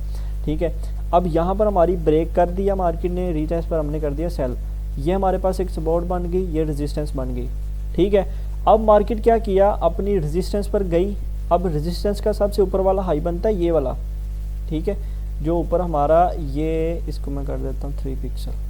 ठीक है। अब यहाँ पर हमारी ब्रेक कर दिया मार्केट ने, रीटेस्ट पर हमने कर दिया सेल, ये हमारे पास एक सपोर्ट बन गई, ये रेजिस्टेंस बन गई, ठीक है। अब मार्केट क्या किया, अपनी रेजिस्टेंस पर गई। अब रेजिस्टेंस का सबसे ऊपर वाला हाई बनता है ये वाला, ठीक है, जो ऊपर हमारा ये, इसको मैं कर देता हूँ 3 पिक्सल,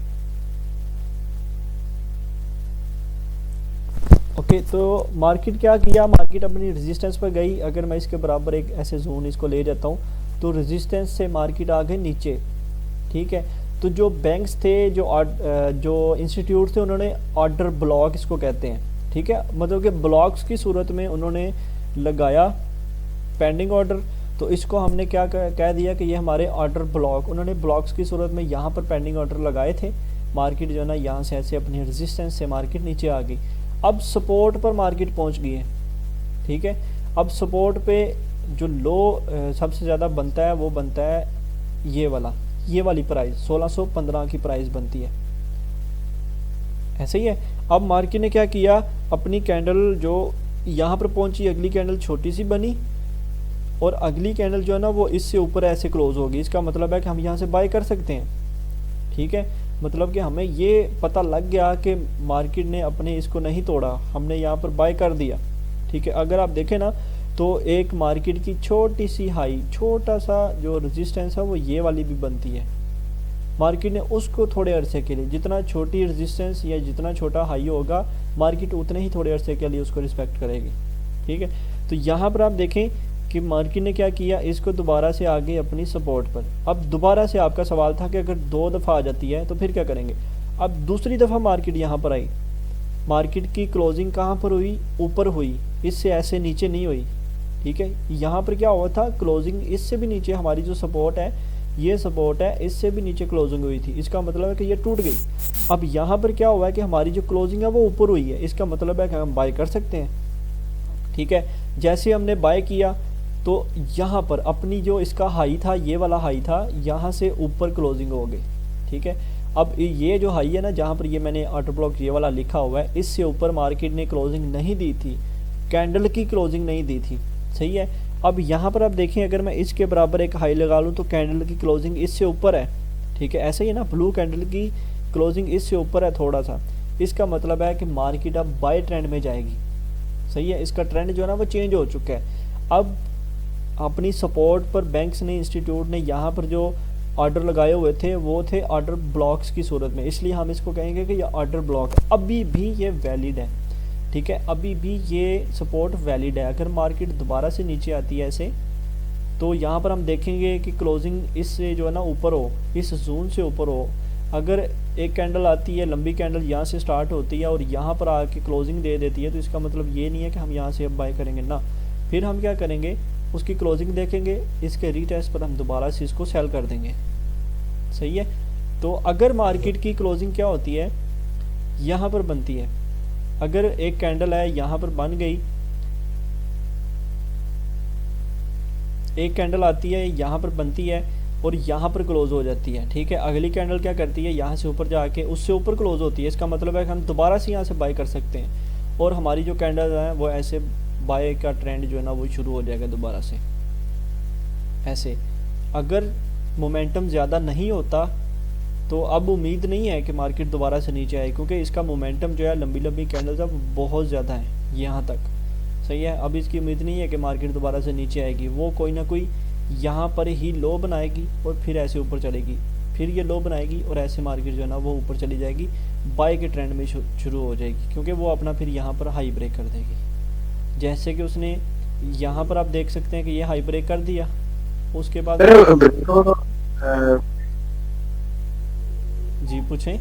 ओके। तो मार्केट क्या किया, मार्केट अपनी रेजिस्टेंस पर गई। अगर मैं इसके बराबर एक ऐसे जोन इसको ले जाता हूँ तो रेजिस्टेंस से मार्केट आ गई नीचे, ठीक है। तो जो बैंक्स थे, जो इंस्टीट्यूट थे, उन्होंने ऑर्डर ब्लॉक इसको कहते हैं, ठीक है। मतलब कि ब्लॉक्स की सूरत में उन्होंने लगाया पेंडिंग ऑर्डर, तो इसको हमने क्या कह दिया कि ये हमारे ऑर्डर ब्लॉक, उन्होंने ब्लॉक्स की सूरत में यहाँ पर पेंडिंग ऑर्डर लगाए थे। मार्केट जो है ना यहाँ से ऐसे अपनी रेजिस्टेंस से मार्केट नीचे आ गई। अब सपोर्ट पर मार्केट पहुँच गई है, ठीक है। अब सपोर्ट पे जो लो सबसे ज़्यादा बनता है वो बनता है ये वाली प्राइस 1615 की प्राइस बनती है, ऐसे ही है। अब मार्केट ने क्या किया, अपनी कैंडल जो यहाँ पर पहुँची, अगली कैंडल छोटी सी बनी और अगली कैंडल जो है ना वो इससे ऊपर ऐसे क्लोज होगी। इसका मतलब है कि हम यहाँ से बाय कर सकते हैं, ठीक है। मतलब कि हमें ये पता लग गया कि मार्केट ने अपने इसको नहीं तोड़ा, हमने यहाँ पर बाय कर दिया। ठीक है, अगर आप देखें ना तो एक मार्केट की छोटी सी हाई, छोटा सा जो रेजिस्टेंस है वो ये वाली भी बनती है। मार्केट ने उसको थोड़े अरसे के लिए, जितना छोटी रेजिस्टेंस या जितना छोटा हाई होगा मार्केट उतने ही थोड़े अरसे के लिए उसको रिस्पेक्ट करेगी। ठीक है, तो यहाँ पर आप देखें कि मार्केट ने क्या किया, इसको दोबारा से आ गई अपनी सपोर्ट पर। अब दोबारा से आपका सवाल था कि अगर 2 दफ़ा आ जाती है तो फिर क्या करेंगे। अब दूसरी दफ़ा मार्केट यहाँ पर आई, मार्केट की क्लोजिंग कहाँ पर हुई, ऊपर हुई, इससे ऐसे नीचे नहीं हुई। ठीक है, यहाँ पर क्या हुआ था, क्लोजिंग इससे भी नीचे, हमारी जो सपोर्ट है, ये सपोर्ट है, इससे भी नीचे क्लोजिंग हुई थी, इसका मतलब है कि ये टूट गई। अब यहाँ पर क्या हुआ है कि हमारी जो क्लोजिंग है वो ऊपर हुई है, इसका मतलब है कि हम बाय कर सकते हैं। ठीक है, जैसे हमने बाय किया तो यहाँ पर अपनी जो इसका हाई था, ये वाला हाई था, यहाँ से ऊपर क्लोजिंग हो गई। ठीक है, अब ये जो हाई है ना, जहाँ पर ये मैंने ऑर्डर ब्लॉक ये वाला लिखा हुआ है, इससे ऊपर मार्केट ने क्लोजिंग नहीं दी थी, कैंडल की क्लोजिंग नहीं दी थी। सही है, अब यहाँ पर आप देखें अगर मैं इसके बराबर एक हाई लगा लूँ तो कैंडल की क्लोजिंग इससे ऊपर है। ठीक है, ऐसे ही ना, ब्लू कैंडल की क्लोजिंग इससे ऊपर है थोड़ा सा, इसका मतलब है कि मार्केट अब बाय ट्रेंड में जाएगी। सही है, इसका ट्रेंड जो है ना वो चेंज हो चुका है। अब अपनी सपोर्ट पर बैंक्स ने, इंस्टीट्यूट ने यहाँ पर जो ऑर्डर लगाए हुए थे वो थे ऑर्डर ब्लॉक्स की सूरत में, इसलिए हम इसको कहेंगे कि ये ऑर्डर ब्लॉक है, अभी भी ये वैलिड है। ठीक है, अभी भी ये सपोर्ट वैलिड है। अगर मार्केट दोबारा से नीचे आती है ऐसे, तो यहाँ पर हम देखेंगे कि क्लोजिंग इससे जो है ना ऊपर हो, इस जोन से ऊपर हो। अगर एक कैंडल आती है, लंबी कैंडल यहाँ से स्टार्ट होती है और यहाँ पर आके क्लोजिंग दे देती है, तो इसका मतलब ये नहीं है कि हम यहाँ से अब बाय करेंगे ना। फिर हम क्या करेंगे, उसकी क्लोजिंग देखेंगे, इसके रीटेस्ट पर हम दोबारा से इसको सेल कर देंगे। सही है, तो अगर मार्केट की क्लोजिंग क्या होती है, यहाँ पर बनती है। अगर एक कैंडल है यहाँ पर बन गई, एक कैंडल आती है यहाँ पर बनती है और यहाँ पर क्लोज हो जाती है। ठीक है, अगली कैंडल क्या करती है, यहाँ से ऊपर जाके उससे ऊपर क्लोज होती है, इसका मतलब है कि हम दोबारा से यहाँ से बाय कर सकते हैं और हमारी जो कैंडल है वो ऐसे बाय का ट्रेंड जो है ना वो शुरू हो जाएगा दोबारा से। ऐसे अगर मोमेंटम ज़्यादा नहीं होता तो अब उम्मीद नहीं है कि मार्केट दोबारा से नीचे आए, क्योंकि इसका मोमेंटम जो है लंबी लंबी कैंडल्स अब बहुत ज़्यादा है यहाँ तक। सही है, अब इसकी उम्मीद नहीं है कि मार्केट दोबारा से नीचे आएगी, वो कोई ना कोई यहाँ पर ही लो बनाएगी और फिर ऐसे ऊपर चलेगी, फिर ये लो बनाएगी और ऐसे मार्केट जो है ना वो ऊपर चली जाएगी, बाय के ट्रेंड में शुरू हो जाएगी, क्योंकि वो अपना फिर यहाँ पर हाई ब्रेक कर देगी। जैसे कि उसने यहाँ पर आप देख सकते हैं कि ये हाई ब्रेक कर दिया, उसके बाद जी पूछें।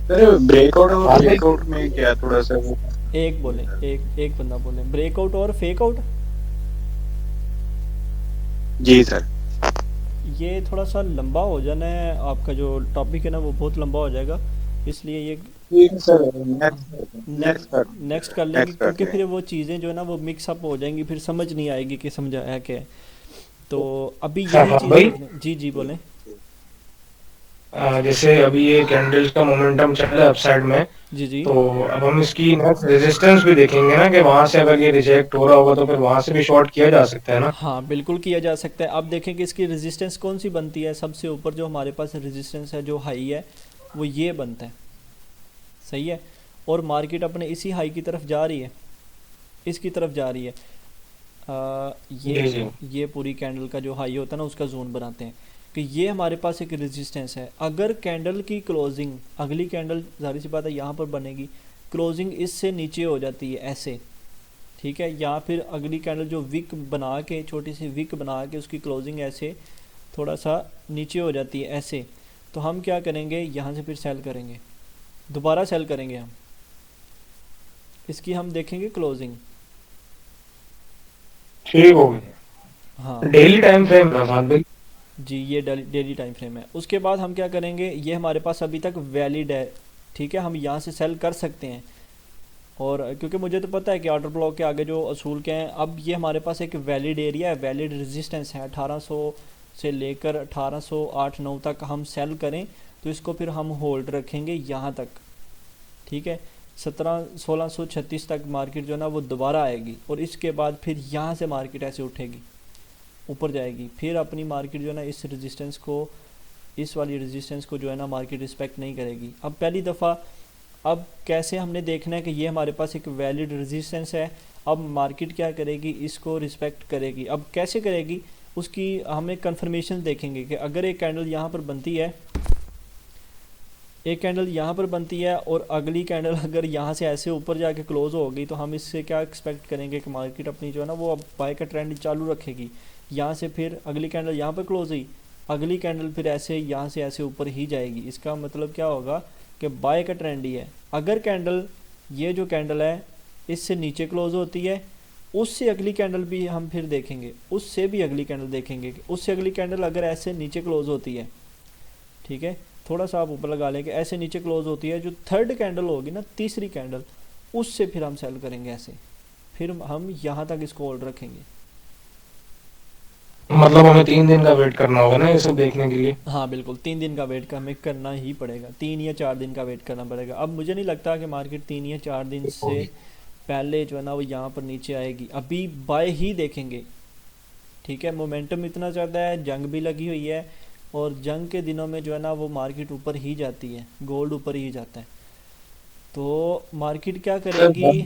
सर ब्रेकआउट में क्या थोड़ा सा वो एक बोले, एक बंदा बोले ब्रेकआउट और फेक आउट। जी सर, ये थोड़ा सा लंबा हो जाना है, आपका जो टॉपिक है ना वो बहुत लंबा हो जाएगा, इसलिए ये ठीक है सर, नेक्स्ट कर लेंगे, क्योंकि फिर वो चीज़ें जो है ना वो मिक्स अप हो जाएंगी, फिर समझ नहीं आएगी कि समझाया क्या है। तो अभी यही चीज़, जी बोलें। जैसे अभी ये कैंडल का मोमेंटम चल रहा है अपसाइड में, जी तो अब हम इसकी नेक्स्ट रेजिस्टेंस भी देखेंगे ना कि वहां से अगर ये रिजेक्ट हो रहा होगा तो फिर वहां से भी शॉर्ट किया जा सकता है ना। हाँ बिल्कुल किया जा सकता है। अब देखें कि इसकी रेजिस्टेंस कौन सी बनती है, सबसे ऊपर जो हमारे पास रेजिस्टेंस है, जो हाई है, वो ये बनता है। सही है, और मार्केट अपने इसी हाई की तरफ जा रही है, इसकी तरफ जा रही है। ये पूरी कैंडल का जो हाई होता है ना उसका जोन बनाते हैं कि ये हमारे पास एक रेजिस्टेंस है। अगर कैंडल की क्लोजिंग, अगली कैंडल जाहिर सी बात है यहाँ पर बनेगी, क्लोजिंग इससे नीचे हो जाती है ऐसे, ठीक है, या फिर अगली कैंडल जो विक बना के, छोटी सी विक बना के उसकी क्लोजिंग ऐसे थोड़ा सा नीचे हो जाती है ऐसे, तो हम क्या करेंगे, यहाँ से फिर सेल करेंगे, दोबारा सेल करेंगे हम, इसकी हम देखेंगे क्लोजिंग। ठीक हो गया। हाँ डेली टाइम फ्रेम है जी, ये डेली टाइम फ्रेम है। उसके बाद हम क्या करेंगे, ये हमारे पास अभी तक वैलिड है, ठीक है, हम यहाँ से सेल कर सकते हैं। और क्योंकि मुझे तो पता है कि ऑर्डर ब्लॉक के आगे जो असूल के हैं, अब ये हमारे पास एक वैलिड एरिया है, वैलिड रेजिस्टेंस है, 1800 से लेकर 1808-9 तक हम सेल करें तो इसको फिर हम होल्ड रखेंगे यहाँ तक, ठीक है। 1636 तक मार्केट जो है ना वो दोबारा आएगी और इसके बाद फिर यहाँ से मार्केट ऐसे उठेगी, ऊपर जाएगी, फिर अपनी मार्केट जो है ना इस रेजिस्टेंस को, इस वाली रेजिस्टेंस को जो है ना मार्केट रिस्पेक्ट नहीं करेगी। अब पहली दफ़ा, अब कैसे हमने देखना है कि ये हमारे पास एक वैलिड रेजिस्टेंस है, अब मार्केट क्या करेगी, इसको रिस्पेक्ट करेगी। अब कैसे करेगी उसकी हमें कंफर्मेशन देखेंगे कि अगर एक कैंडल यहाँ पर बनती है, एक कैंडल यहाँ पर बनती है और अगली कैंडल अगर यहाँ से ऐसे ऊपर जाके क्लोज होगी, तो हम इससे क्या एक्सपेक्ट करेंगे कि मार्केट अपनी जो है ना वो अब बाय का ट्रेंड चालू रखेगी। यहाँ से फिर अगली कैंडल यहाँ पर क्लोज हुई, अगली कैंडल फिर ऐसे यहाँ से ऐसे ऊपर ही जाएगी। इसका मतलब क्या होगा कि बाय का ट्रेंड ही है। अगर कैंडल, ये जो कैंडल है इससे नीचे क्लोज होती है, उससे अगली कैंडल भी हम फिर देखेंगे, उससे भी अगली कैंडल देखेंगे कि उससे अगली कैंडल अगर ऐसे नीचे क्लोज होती है, ठीक है, थोड़ा सा आप ऊपर लगा लें कि ऐसे नीचे क्लोज होती है, जो थर्ड कैंडल होगी ना, तीसरी कैंडल, उससे फिर हम सेल करेंगे ऐसे, फिर हम यहाँ तक इसको होल्ड रखेंगे। मतलब हमें 3 दिन का वेट करना होगा ना ये सब देखने के लिए? हाँ बिल्कुल, 3 दिन का वेट का हमें करना ही पड़ेगा, 3 या 4 दिन का वेट करना पड़ेगा। अब मुझे नहीं लगता कि मार्केट 3 या 4 दिन से पहले जो है ना वो यहाँ पर नीचे आएगी, अभी बाय ही देखेंगे, ठीक है। मोमेंटम इतना ज़्यादा है, जंग भी लगी हुई है, और जंग के दिनों में जो है ना वो मार्केट ऊपर ही जाती है, गोल्ड ऊपर ही जाता है। तो मार्केट क्या करेगी,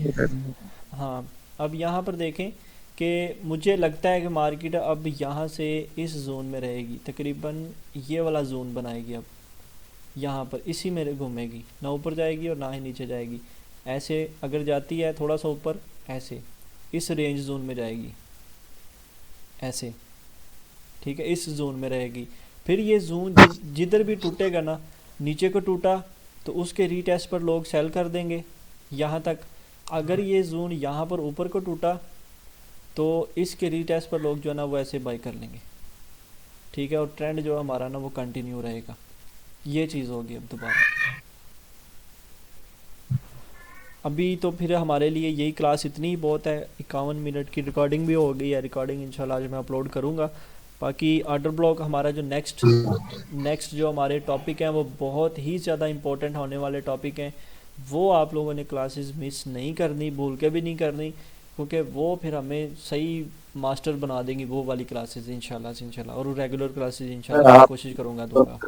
हाँ अब यहाँ पर देखें कि मुझे लगता है कि मार्केट अब यहाँ से इस जोन में रहेगी, तकरीबन ये वाला जोन बनाएगी, अब यहाँ पर इसी में घूमेगी, ना ऊपर जाएगी और ना ही नीचे जाएगी। ऐसे अगर जाती है थोड़ा सा ऊपर, ऐसे इस रेंज जोन में जाएगी, ऐसे, ठीक है, इस जोन में रहेगी। फिर ये जोन जिधर भी टूटेगा ना, नीचे को टूटा तो उसके रीटेस्ट पर लोग सेल कर देंगे यहाँ तक। अगर ये जोन यहाँ पर ऊपर को टूटा तो इसके रीटेस्ट पर लोग जो है ना वो ऐसे बाई कर लेंगे, ठीक है, और ट्रेंड जो हमारा ना वो कंटिन्यू रहेगा। ये चीज़ होगी अब दोबारा। अभी तो फिर हमारे लिए यही क्लास इतनी ही बहुत है, 51 मिनट की रिकॉर्डिंग भी हो गई है। रिकॉर्डिंग इंशाल्लाह आज मैं अपलोड करूँगा। बाकी ऑर्डर ब्लॉक हमारा जो नेक्स्ट जो हमारे टॉपिक हैं वो बहुत ही ज़्यादा इम्पोर्टेंट होने वाले टॉपिक हैं, वो आप लोगों ने क्लासेस मिस नहीं करनी, भूल के भी नहीं करनी, क्योंकि वो फिर हमें सही मास्टर बना देंगी वो वाली क्लासेस इंशाल्लाह से, इंशाल्लाह, और रेगुलर क्लासेस इंशाल्लाह कोशिश करूँगा दूँगा।